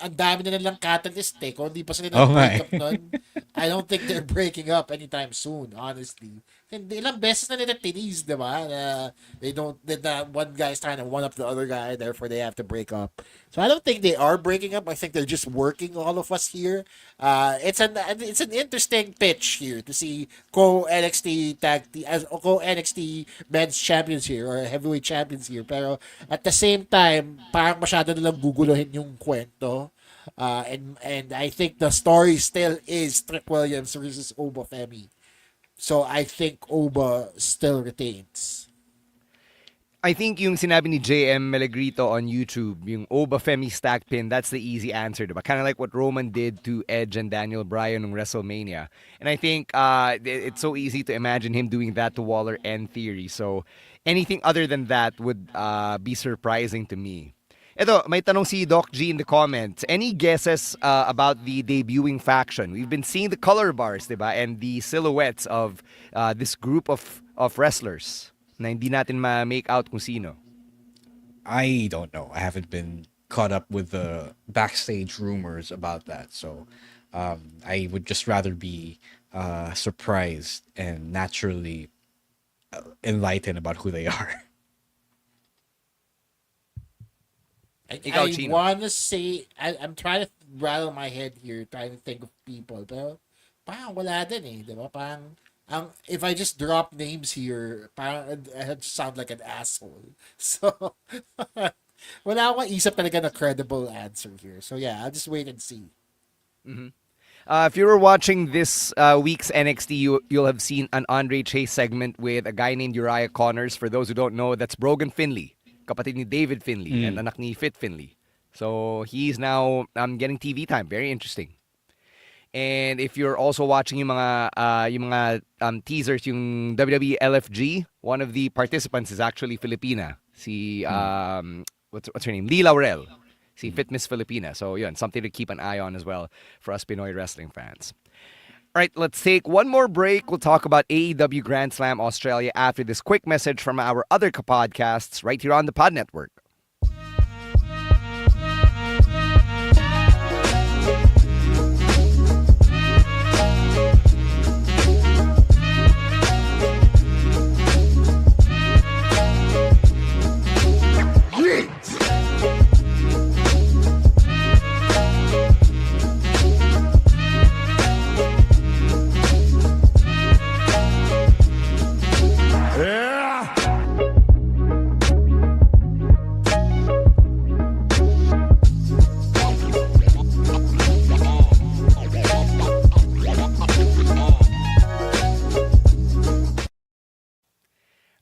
Ang dami na nilang catalyst eh. Kung hindi pa sila Oh break my. up nun, I don't think they're breaking up anytime soon, honestly. Hindi, ilang beses na nila tease, di ba? Na that one guy's trying to one up the other guy, therefore they have to break up. So I don't think they are breaking up. I think they're just working all of us here. It's an interesting pitch here to see co NXT men's champions here or heavyweight champions here. Pero at the same time, parang masyado nilang guguluhin yung kwento. And I think the story still is Trick Williams versus Oba Femi. So I think Oba still retains. I think yung sinabi ni JM Melagrito on YouTube, yung Oba Femi stack pin, that's the easy answer, diba? Kind of like what Roman did to Edge and Daniel Bryan on WrestleMania. And I think it's so easy to imagine him doing that to Waller and Theory. So anything other than that would be surprising to me. Ito, may tanong si Doc G in the comments. Any guesses about the debuting faction? We've been seeing the color bars, diba? And the silhouettes of this group of wrestlers na hindi natin ma-make out kung sino. I don't know. I haven't been caught up with the backstage rumors about that. So I would just rather be surprised and naturally enlightened about who they are. I want to say, I'm trying to rattle my head here, trying to think of people. Pero parang wala din eh, di ba? Parang, if I just drop names here, parang I just sound like an asshole. So, wala akong isip talaga na credible answer here. So yeah, I'll just wait and see. Mm-hmm. If you were watching this week's NXT, you'll have seen an Andre Chase segment with a guy named Uriah Connors. For those who don't know, that's Brogan Finley. Kapatid ni David Finley and anak ni Fit Finley. So he's now getting TV time. Very interesting. And if you're also watching yung mga teasers, yung WWE LFG, one of the participants is actually Filipina. Si what's her name? Lee Laurel. Si Fit Miss Filipina. So yun, something to keep an eye on as well for us Pinoy wrestling fans. All right, let's take one more break. We'll talk about AEW Grand Slam Australia after this quick message from our other podcasts right here on the Pod Network.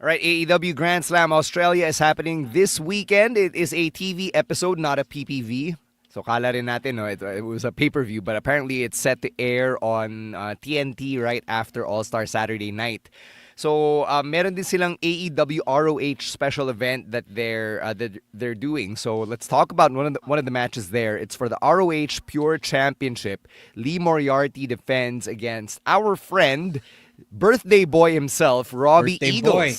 All right, AEW Grand Slam Australia is happening this weekend. It is a TV episode, not a PPV. So kala rin natin, no, it was a pay-per-view, but apparently it's set to air on TNT right after All-Star Saturday night. So meron din silang AEW ROH special event that they're doing. So let's talk about one of the matches there. It's for the ROH Pure Championship. Lee Moriarty defends against our friend, birthday boy himself, Robbie Birthday Eagles. boy.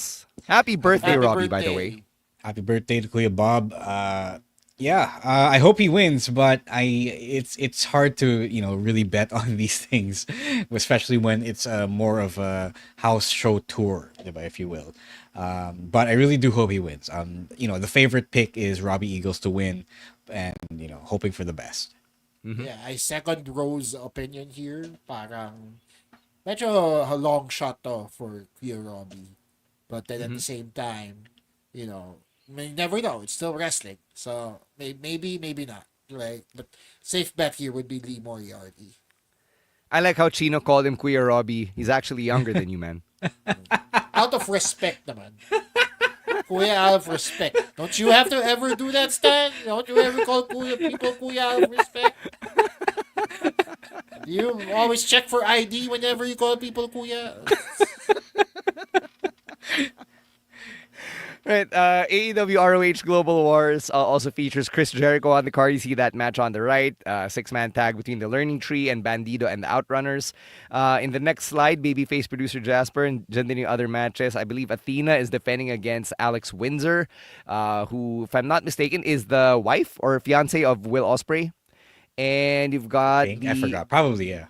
Happy birthday, Happy Robbie, birthday. by the way. Happy birthday to Kuya Bob. I hope he wins, but it's hard to really bet on these things, especially when it's more of a house show tour, diba, if you will. But I really do hope he wins. The favorite pick is Robbie Eagles to win, and hoping for the best. Mm-hmm. Yeah, I second Rose's opinion here. Parang medyo a long shot to for Kuya Robbie. But then at the same time, you never know. It's still wrestling. So maybe not. Right? But safe bet here would be Lee Moriarty. I like how Chino called him Kuya Robbie. He's actually younger than you, man. Out of respect naman. Kuya, out of respect. Don't you have to ever do that, Stan? Don't you ever call people Kuya out of respect? You always check for ID whenever you call people kuya. Right, AEW ROH Global Wars also features Chris Jericho on the card. You see that match on the right. Six-man tag between the Learning Tree and Bandido and the Outrunners. In the next slide, babyface producer Jasper, and dyan din yung other matches. I believe Athena is defending against Alex Windsor, who, if I'm not mistaken, is the wife or fiance of Will Ospreay. And you've got I forgot. Probably, yeah.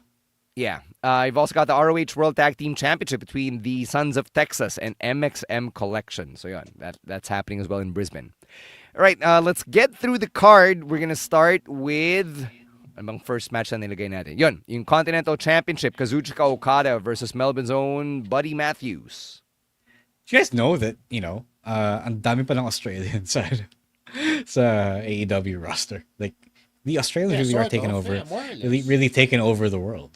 Yeah. You've also got the ROH World Tag Team Championship between the Sons of Texas and MXM Collection. So yeah, that's happening as well in Brisbane. All right, let's get through the card. We're going to start with anong first match na nilagay natin. Yun, yung Continental Championship, Kazuchika Okada versus Melbourne's own Buddy Matthews. Do you guys know that, ang dami palang Australians sa AEW roster? Like, the Australians really are taking over, really taking over the world.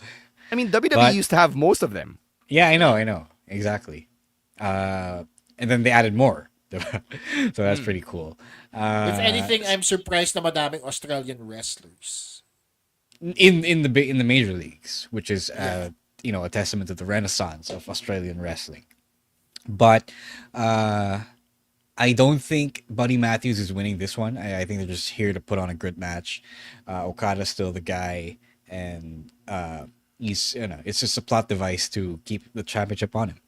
I mean, WWE used to have most of them. Yeah, I know. Exactly. And then they added more. So that's pretty cool. If anything, I'm surprised na madaming Australian wrestlers. In the major leagues, which is a testament to the renaissance of Australian wrestling. But I don't think Buddy Matthews is winning this one. I think they're just here to put on a good match. Okada's still the guy, and he's it's just a plot device to keep the championship on him.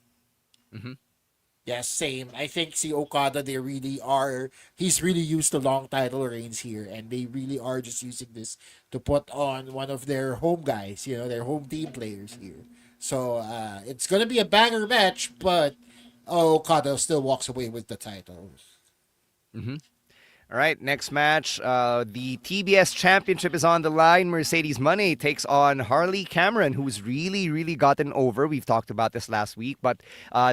Mm-hmm. Yeah, same. I think see Okada, he's really used to long title reigns here, and they really are just using this to put on one of their home guys, their home team players here. So it's gonna be a banger match, but Okada still walks away with the title. Mm-hmm. All right, next match. The TBS Championship is on the line. Mercedes Moné takes on Harley Cameron, who's really, really gotten over. We've talked about this last week, but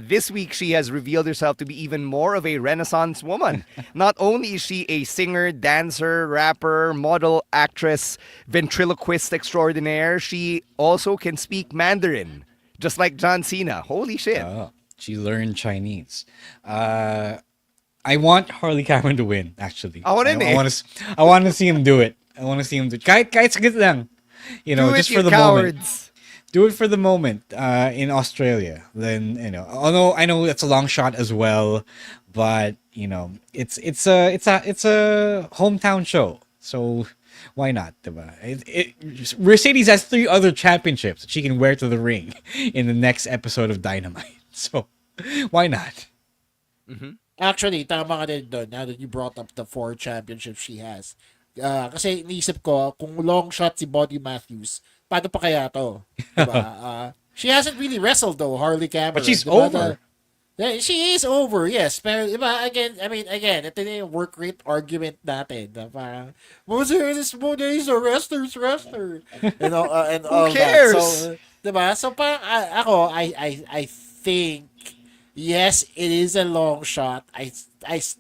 this week she has revealed herself to be even more of a renaissance woman. Not only is she a singer, dancer, rapper, model, actress, ventriloquist extraordinaire, she also can speak Mandarin, just like John Cena. Holy shit. She learned Chinese. I want Harley Cameron to win, actually. I want to see him do it. I want to see him do it. Kahit saglit lang. Just for the moment. Do it for the moment in Australia. Then, although I know it's a long shot as well, but, it's a hometown show. So why not? Diba? Mercedes has 3 other championships that she can wear to the ring in the next episode of Dynamite. So why not? Mm-hmm. Actually, tama ka din doon now that you brought up the 4 championships she has. Kasi iniisip ko, kung long shot si Buddy Matthews, paano pa kaya to? Diba? She hasn't really wrestled though, Harley Cameron. But she's diba? over. She is over, yes. Pero diba, again, ito na yung work rate argument natin. Parang, Moses Monet is a wrestler. And all Who cares? That. So, diba? So parang I think yes, it is a long shot. I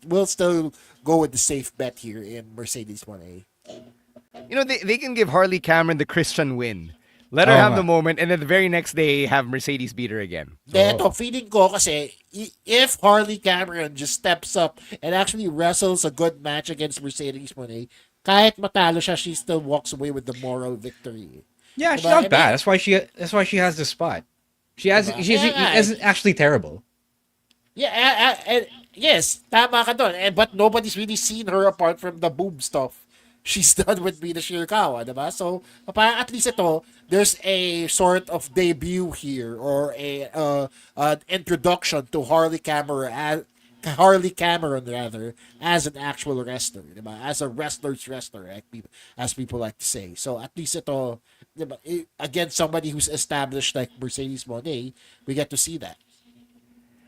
will still go with the safe bet here in Mercedes Moné. They can give Harley Cameron the Christian win. Let her have the moment, and then the very next day, have Mercedes beat her again. Ito, feeling ko kasi, if Harley Cameron just steps up and actually wrestles a good match against Mercedes Moné, kahit matalo siya, she still walks away with the moral victory. Yeah, she's not bad. That's why she has the spot. She isn't actually terrible. Yeah, yes, tama ka doon. But nobody's really seen her apart from the boob stuff she's done with Mina Shirakawa, diba? So, parang at least ito, there's a sort of debut here or an introduction to Harley Cameron as an actual wrestler, diba? As a wrestler's wrestler, as people like to say. So, at least ito, diba? Against somebody who's established like Mercedes Moné, we get to see that.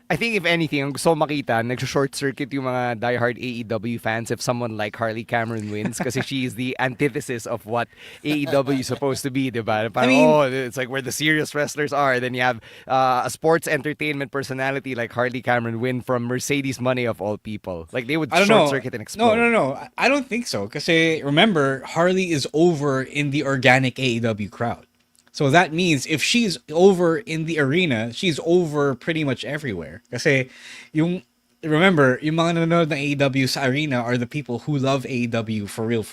I think if anything, ang gusto ko makita, nag-short circuit yung mga diehard AEW fans if someone like Harley Cameron wins kasi she is the antithesis of what AEW is supposed to be, diba? Parang, it's like where the serious wrestlers are. Then you have a sports entertainment personality like Harley Cameron win from Mercedes Moné of all people. Like they would short circuit and explode. No. I don't think so. Kasi remember, Harley is over in the organic AEW crowd. So that means if she's over in the arena, she's over pretty much everywhere. Kasi remember, yung mga nanonood ng AEW sa arena are the people who love AEW for real.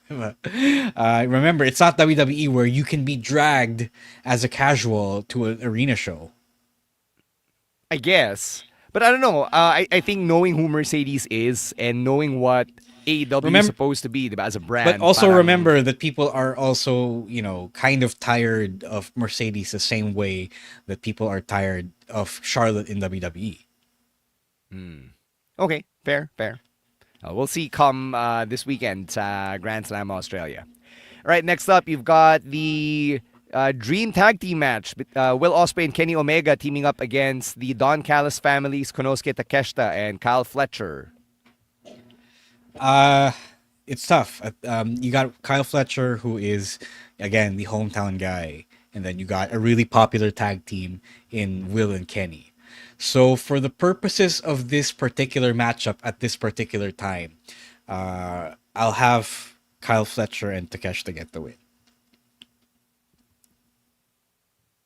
Remember, it's not WWE where you can be dragged as a casual to an arena show. I guess. But I don't know. I think knowing who Mercedes is and knowing what AEW is supposed to be, diba, as a brand. But also parang, remember that people are also, kind of tired of Mercedes the same way that people are tired of Charlotte in WWE. Okay, fair. We'll see come this weekend sa Grand Slam Australia. All right, next up, you've got the Dream Tag Team match. Will Ospreay and Kenny Omega teaming up against the Don Callis families, Konosuke Takeshita and Kyle Fletcher. It's tough. You got Kyle Fletcher, who is, again, the hometown guy. And then you got a really popular tag team in Will and Kenny. So for the purposes of this particular matchup at this particular time, I'll have Kyle Fletcher and Takeshita get the win.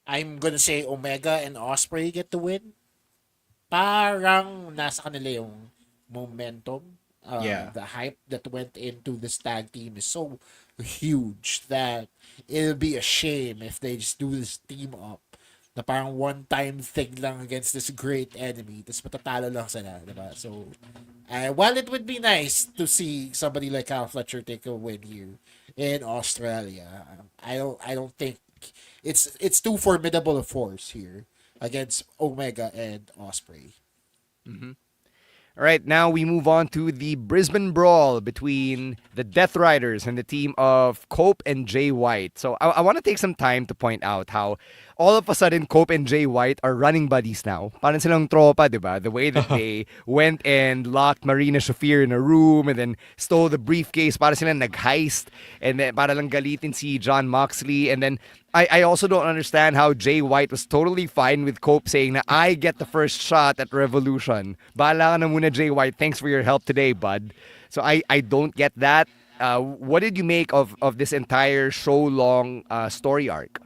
I'm gonna say Omega and Osprey get the win. Parang nasa kanila yung momentum. Yeah. The hype that went into this tag team is so huge that it'll be a shame if they just do this team up na parang one-time thing lang against this great enemy tapos matatalo lang sila, diba? So, while it would be nice to see somebody like Kyle Fletcher take a win here in Australia, I don't think it's too formidable a force here against Omega and Osprey. All right, now we move on to the Brisbane Brawl between the Death Riders and the team of Cope and Jay White. So I want to take some time to point out how all of a sudden Cope and Jay White are running buddies now. Parang silang tropa, diba? The way that they went and locked Marina Shafir in a room and then stole the briefcase, para silang nag-heist, and then para lang galitin si John Moxley. And then I also don't understand how Jay White was totally fine with Cope saying na I get the first shot at Revolution. Bahala ka na muna, Jay White. Thanks for your help today, bud. So I don't get that. What did you make of this entire show-long story arc?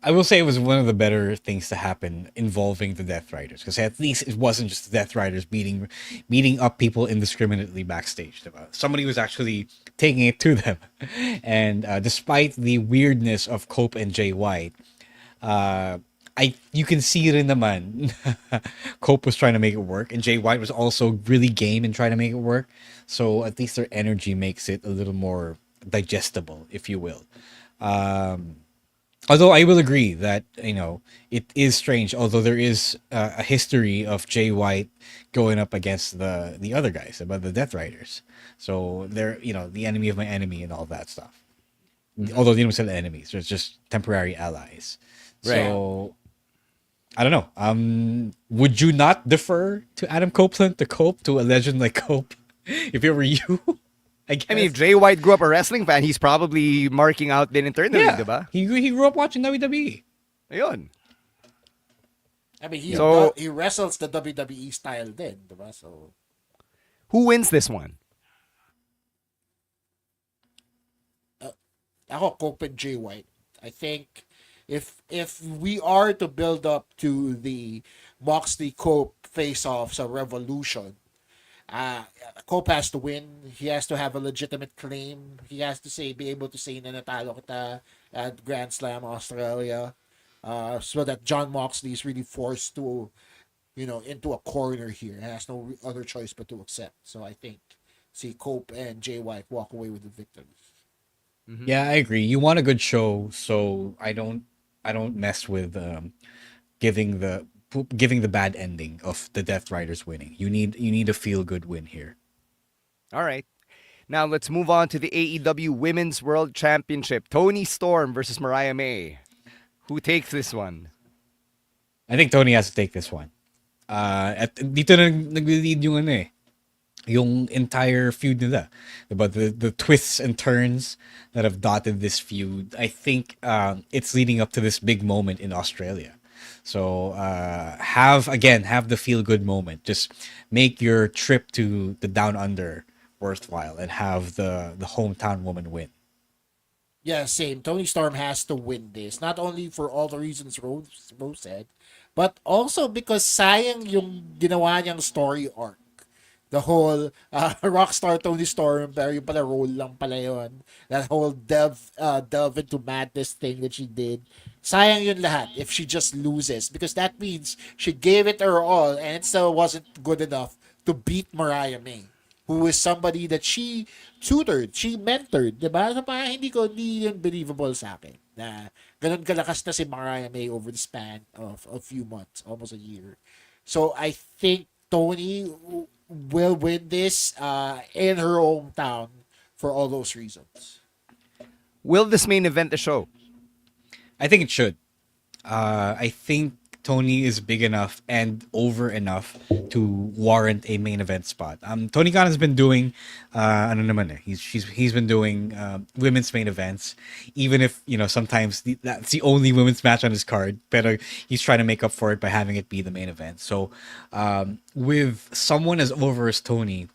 I will say it was one of the better things to happen involving the Death Riders, because at least it wasn't just the Death Riders beating up people indiscriminately backstage. Somebody was actually taking it to them, and despite the weirdness of Cope and Jay White, you can see it in the man. Cope was trying to make it work, and Jay White was also really game and trying to make it work. So at least their energy makes it a little more digestible, if you will. Although I will agree that, it is strange, although there is a history of Jay White going up against the other guys, about the Death Riders. So they're, the enemy of my enemy and all that stuff. Although they don't sell enemies, they're just temporary allies. Right. So I don't know. Would you not defer to Adam Copeland, to a legend like Cope, if it were you? I mean, if Jay White grew up a wrestling fan, he's probably marking out din internally, diba? He grew up watching WWE. Ayun. I mean, he wrestles the WWE style din, diba? So, who wins this one? Ako, Cope and Jay White. I think if we are to build up to the Moxley Cope face-offs of Revolution, Cope has to win. He has to have a legitimate claim. He has to be able to say na natalo kita at Grand Slam Australia, so that John Moxley is really forced to, into a corner here. He has no other choice but to accept. So I think Cope and Jay White walk away with the victory. Yeah, I agree. You want a good show, so I don't mess with giving the bad ending of the Death Riders winning. You need a feel good win here. All right. Now let's move on to the AEW Women's World Championship. Toni Storm versus Mariah May. Who takes this one? I think Tony has to take this one. Dito na nag-lead yung entire feud nila. But the twists and turns that have dotted this feud, I think it's leading up to this big moment in Australia. So have the feel good moment. Just make your trip to the Down Under worthwhile and have the hometown woman win. Yeah, same. Toni Storm has to win this. Not only for all the reasons Rose said, but also because sayang yung ginawa niyang story arc The whole Rockstar Tony Storm, pero yung pala role lang pala yun. That whole delve into madness thing that she did. Sayang yun lahat if she just loses. Because that means she gave it her all and it still wasn't good enough to beat Mariah May, who is somebody that she tutored, she mentored, di ba? So parang hindi yun believable sa akin na ganun kalakas na si Mariah May over the span of a few months, almost a year. So I think Tony will win this in her hometown for all those reasons. Will this main event the show? I think it should. I think Tony is big enough and over enough to warrant a main event spot. Tony Khan has been doing, ano naman eh, he's been doing women's main events, even if sometimes that's the only women's match on his card. But he's trying to make up for it by having it be the main event. So with someone as over as Tony,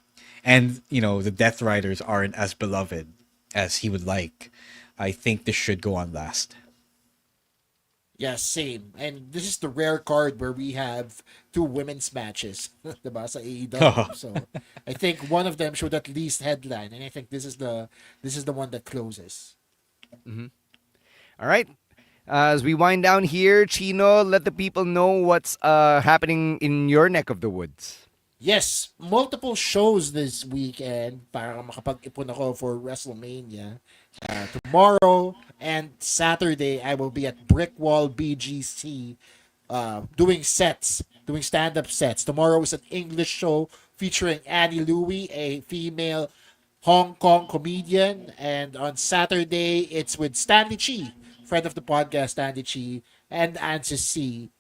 and the Death Riders aren't as beloved as he would like, I think this should go on last. Yeah, same. And this is the rare card where we have two women's matches, diba, sa AEW. So I think one of them should at least headline, and I think this is the one that closes. Mm-hmm. All right. As we wind down here, Chino, let the people know what's happening in your neck of the woods. Yes, multiple shows this weekend para makapag-ipon ako for WrestleMania. Tomorrow and Saturday, I will be at Brickwall BGC doing stand-up sets. Tomorrow is an English show featuring Annie Louie, a female Hong Kong comedian. And on Saturday, it's with Stanley Chi, friend of the podcast, Stanley Chi, and Ansis C,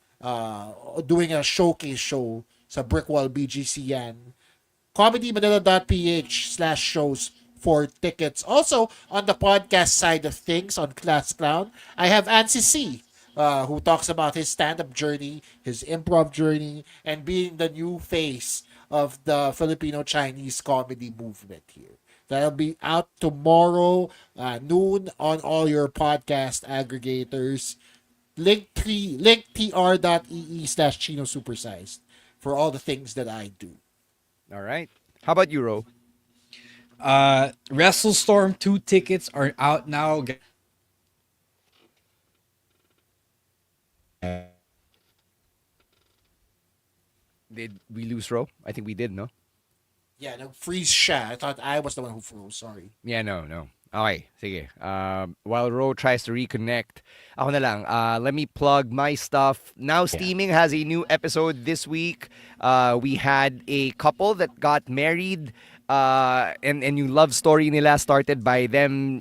doing a showcase show sa Brickwall BGC yan. comedymanila.ph/shows for tickets. Also, on the podcast side of things, on Class Clown, I have Ansi C, who talks about his stand-up journey, his improv journey, and being the new face of the Filipino-Chinese comedy movement here. That'll be out tomorrow, noon, on all your podcast aggregators. linktr.ee/Chino Supersized for all the things that I do. All right. How about you, Ro? WrestleStorm 2 tickets are out now. Did we lose Ro? I think we did, no? Yeah, freeze siya. I thought I was the one who froze. Sorry. Yeah, no. Okay, sige. While Ro tries to reconnect, ako na lang, let me plug my stuff. Now Steaming has a new episode this week. We had a couple that got married, and new love story nila started by them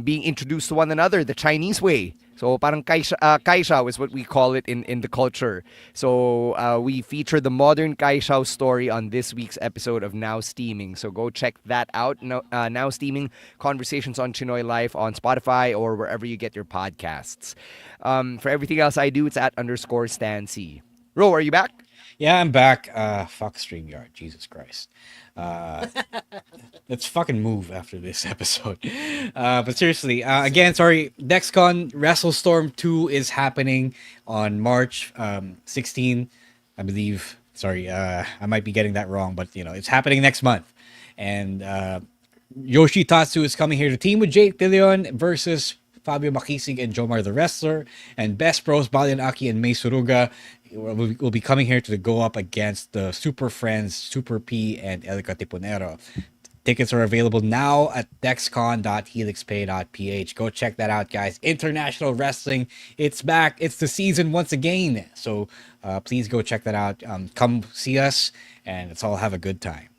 being introduced to one another the Chinese way. So parang kaishao is what we call it in the culture. So we feature the modern kaishao story on this week's episode of Now Steaming. So go check that out. Now Steaming, Conversations on Chinoy Life on Spotify or wherever you get your podcasts. For everything else I do, it's at _StanC. Ro, are you back? Yeah, I'm back. Fuck StreamYard. Jesus Christ. Let's fucking move after this episode. But seriously, again, sorry. DexCon WrestleStorm 2 is happening on March 16, I believe. Sorry, I might be getting that wrong, but it's happening next month. And Yoshitatsu is coming here to team with Jake Deleon versus Fabio Makisig and Jomar the Wrestler. And Best Bros, Balian Aki and May Suruga will be coming here to go up against the Super Friends, Super P, and Elika Tiponero. Tickets are available now at dexcon.helixpay.ph. Go check that out, guys. International Wrestling, it's back. It's the season once again. So please go check that out. Come see us, and let's all have a good time.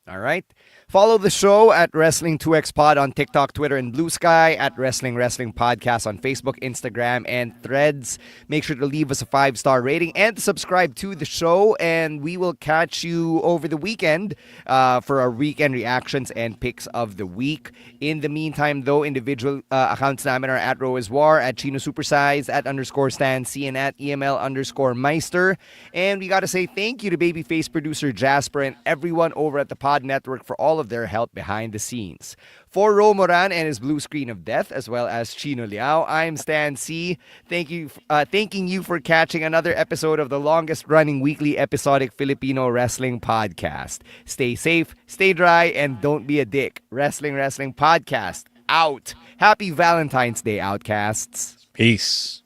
All right. Follow the show at Wrestling2X Pod on TikTok, Twitter, and Blue Sky, at Wrestling Podcast on Facebook, Instagram, and Threads. Make sure to leave us a 5-star rating and subscribe to the show, and we will catch you over the weekend for our weekend reactions and picks of the week. In the meantime, though, individual accounts namin are at Roiswar, at Chino Supersized, at _StanC, and at EML_Meister. And we got to say thank you to babyface producer Jasper and everyone over at the Pod Network for all all of their help behind the scenes. For Ro Moran and his blue screen of death, as well as Chino Liao, I'm Stan C. Thanking you for catching another episode of the longest-running weekly episodic Filipino wrestling podcast. Stay safe, stay dry, and don't be a dick. Wrestling Podcast out. Happy Valentine's Day, Outcasts. Peace.